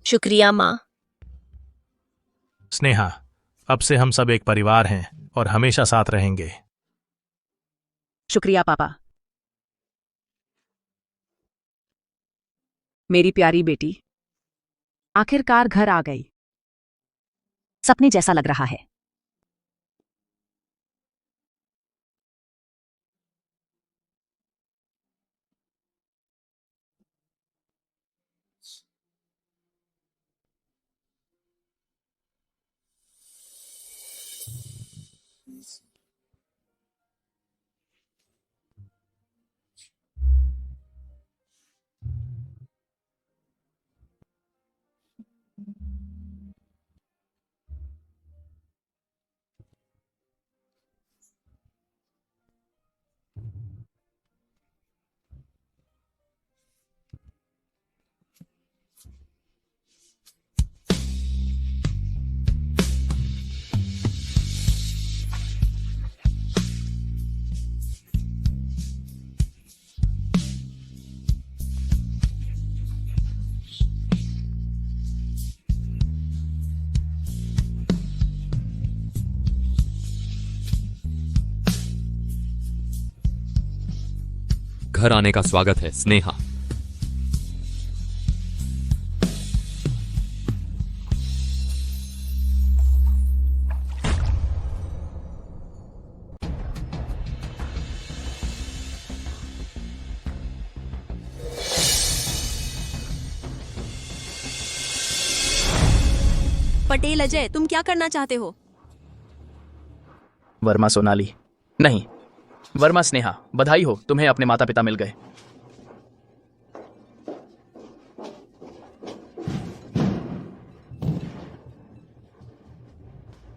शुक्रिया माँ। स्नेहा, अब से हम सब एक परिवार हैं और हमेशा साथ रहेंगे। शुक्रिया पापा। मेरी प्यारी बेटी, आखिरकार घर आ गई। सपने जैसा लग रहा है। घर आने का स्वागत है स्नेहा। पटेल अजय, तुम क्या करना चाहते हो? वर्मा सोनाली, नहीं, वर्मा स्नेहा, बधाई हो, तुम्हें अपने माता पिता मिल गए।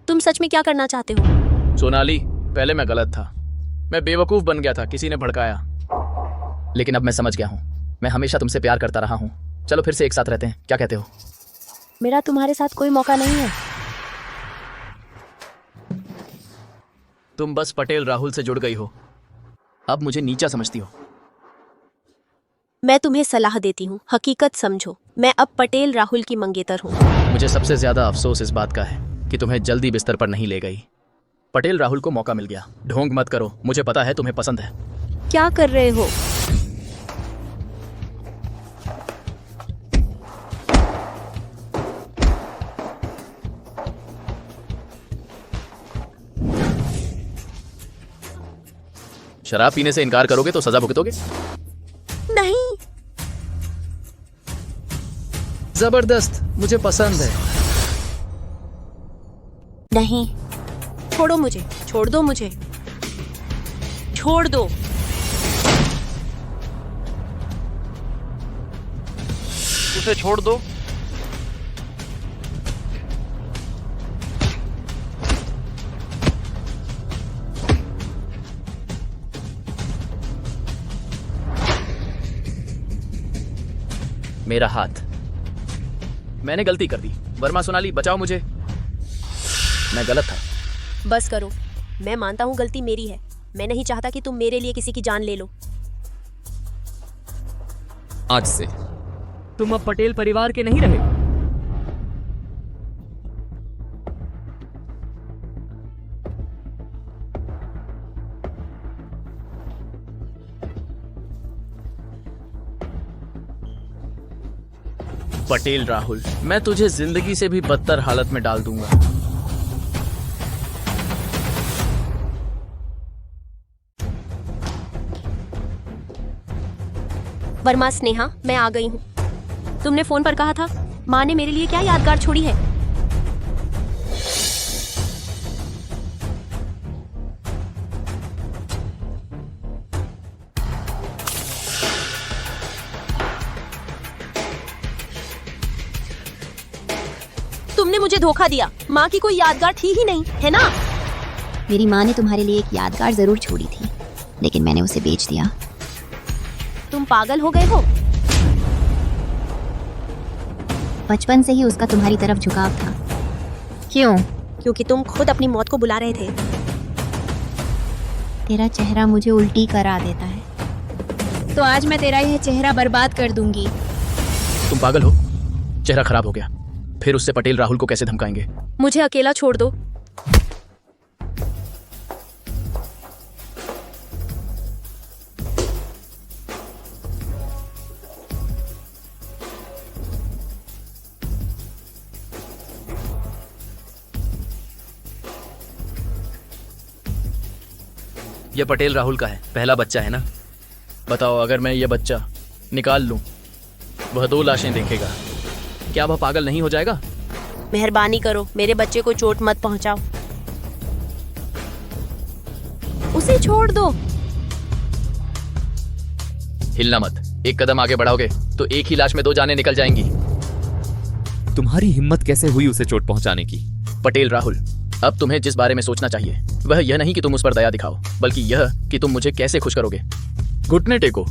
तुम सच में क्या करना चाहते हो? सोनाली, पहले मैं गलत था। मैं बेवकूफ बन गया था, किसी ने भड़काया। लेकिन अब मैं समझ गया हूं, मैं हमेशा तुमसे प्यार करता रहा हूं। चलो फिर से एक साथ रहते हैं, क्या कहते हो? मेरा तुम्हारे साथ कोई मौका नहीं है। तुम बस पटेल राहुल से जुड़ गई हो। अब मुझे नीचा समझती हो। मैं तुम्हें सलाह देती हूँ, हकीकत समझो। मैं अब पटेल राहुल की मंगेतर हूँ। मुझे सबसे ज्यादा अफसोस इस बात का है कि तुम्हें जल्दी बिस्तर पर नहीं ले गई। पटेल राहुल को मौका मिल गया। ढोंग मत करो, मुझे पता है तुम्हें पसंद है। क्या कर रहे हो? शराब पीने से इनकार करोगे तो सजा भुगतोगे। नहीं। जबरदस्त, मुझे पसंद है। नहीं, छोड़ो मुझे, छोड़ दो मुझे, छोड़ दो। उसे छोड़ दो। मेरा हाथ, मैंने गलती कर दी। वर्मा सोनाली, बचाओ मुझे, मैं गलत था। बस करो, मैं मानता हूँ गलती मेरी है। मैं नहीं चाहता कि तुम मेरे लिए किसी की जान ले लो। आज से तुम अब पटेल परिवार के नहीं रहे। पटेल राहुल, मैं तुझे जिंदगी से भी बदतर हालत में डाल दूंगा। वर्मा स्नेहा, मैं आ गई हूँ। तुमने फोन पर कहा था माँ ने मेरे लिए क्या यादगार छोड़ी है। तुमने मुझे धोखा दिया। माँ की कोई यादगार थी ही नहीं, है ना? मेरी माँ ने तुम्हारे लिए एक यादगार जरूर छोड़ी थी, लेकिन मैंने उसे बेच दिया। तुम पागल हो गए हो? बचपन से ही उसका तुम्हारी तरफ झुकाव था। क्यों? क्योंकि तुम खुद अपनी मौत को बुला रहे थे। तेरा चेहरा मुझे उल्टी करा देता है, तो आज मैं तेरा यह चेहरा बर्बाद कर दूंगी। तुम पागल हो? चेहरा खराब हो गया, फिर उससे पटेल राहुल को कैसे धमकाएंगे? मुझे अकेला छोड़ दो। ये पटेल राहुल का है, पहला बच्चा है ना? बताओ, अगर मैं ये बच्चा निकाल लूं, वह 2 लाशें देखेगा, क्या वह पागल नहीं हो जाएगा? मेहरबानी करो, मेरे बच्चे को चोट मत पहुंचाओ। उसे छोड़ दो। हिलना मत। एक कदम आगे बढ़ाओगे तो एक ही लाश में 2 जानें निकल जाएंगी। तुम्हारी हिम्मत कैसे हुई उसे चोट पहुंचाने की? पटेल राहुल, अब तुम्हें जिस बारे में सोचना चाहिए वह यह नहीं कि तुम उस पर दया दिखाओ, बल्कि यह कि तुम मुझे कैसे खुश करोगे। घुटने टेको।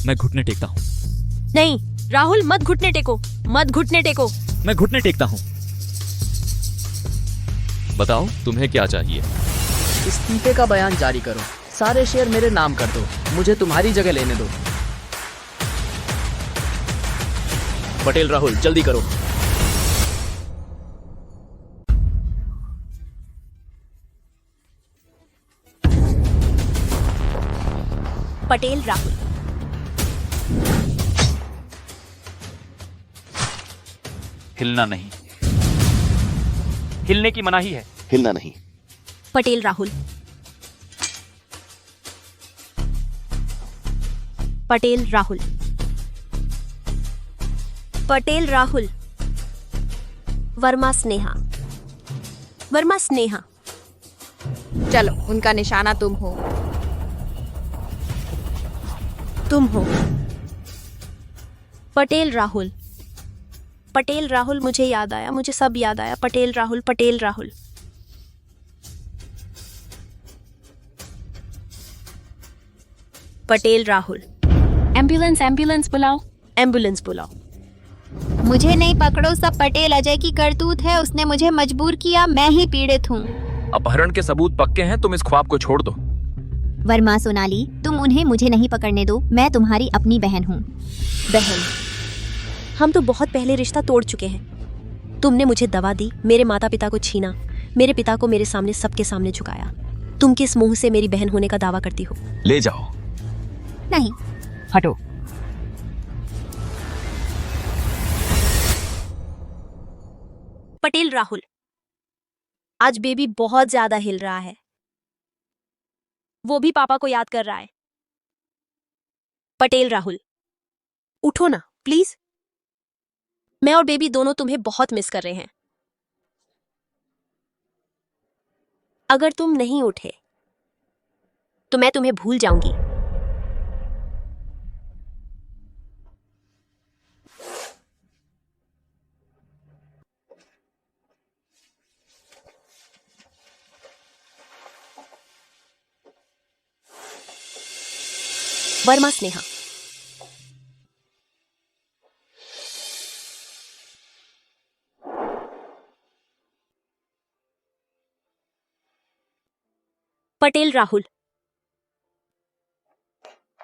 मैं घुटने टेकता हूँ। नहीं राहुल, मत घुटने टेको, मत घुटने टेको। मैं घुटने टेकता हूँ। बताओ तुम्हें क्या चाहिए? इस्तीफे का बयान जारी करो, सारे शेयर मेरे नाम कर दो, मुझे तुम्हारी जगह लेने दो। पटेल राहुल, जल्दी करो। पटेल राहुल, हिलना नहीं। हिलने की मनाही है। हिलना नहीं। पटेल राहुल, पटेल राहुल, पटेल राहुल। वर्मा स्नेहा, वर्मा स्नेहा। चलो, उनका निशाना तुम हो। तुम हो। पटेल राहुल, पटेल राहुल। मुझे याद आया, मुझे सब याद आया। पटेल राहुल, पटेल राहुल। पटेल राहुल। एम्बुलेंस, एम्बुलेंस बुलाओ। एम्बुलेंस बुलाओ। मुझे नहीं पकड़ो, सब पटेल अजय की करतूत है। उसने मुझे मजबूर किया, मैं ही पीड़ित हूँ। अपहरण के सबूत पक्के हैं, तुम इस ख्वाब को छोड़ दो। वर्मा सोनाली, तुम उन्हें मुझे नहीं पकड़ने दो। मैं तुम्हारी अपनी बहन हूँ। बहन? हम तो बहुत पहले रिश्ता तोड़ चुके हैं। तुमने मुझे दवा दी, मेरे माता पिता को छीना, मेरे पिता को मेरे सामने सबके सामने झुकाया। तुम किस मुंह से मेरी बहन होने का दावा करती हो? ले जाओ। नहीं। हटो। पटेल राहुल, आज बेबी बहुत ज्यादा हिल रहा है। वो भी पापा को याद कर रहा है। पटेल राहुल, उठो ना प्लीज। मैं और बेबी दोनों तुम्हें बहुत मिस कर रहे हैं। अगर तुम नहीं उठे तो मैं तुम्हें भूल जाऊंगी। वर्मा स्नेहा, पटेल राहुल।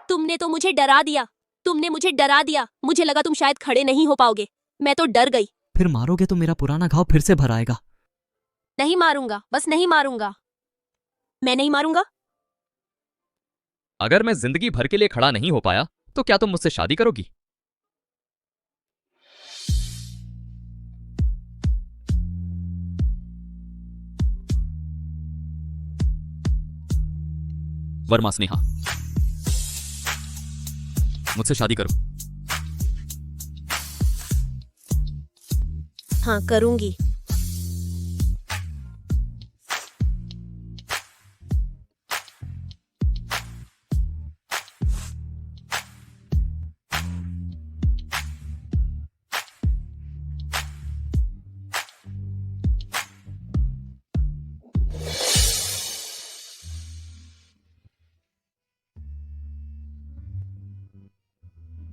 तुमने तो मुझे डरा दिया, तुमने मुझे डरा दिया। मुझे लगा तुम शायद खड़े नहीं हो पाओगे। मैं तो डर गई। फिर मारोगे तो मेरा पुराना घाव फिर से भर आएगा। नहीं मारूंगा, बस नहीं मारूंगा। मैं नहीं मारूंगा। अगर मैं जिंदगी भर के लिए खड़ा नहीं हो पाया तो क्या तुम मुझसे शादी करोगी? वर्मा स्नेहा, मुझसे शादी करो। हाँ, करूंगी।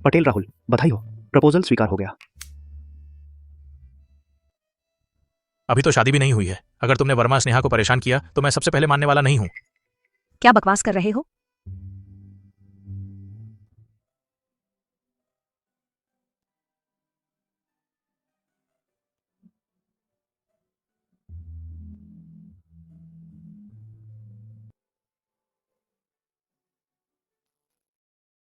पटेल राहुल, बधाई हो, प्रपोजल स्वीकार हो गया। अभी तो शादी भी नहीं हुई है। अगर तुमने वर्मा स्नेहा को परेशान किया तो मैं सबसे पहले मानने वाला नहीं हूं। क्या बकवास कर रहे हो?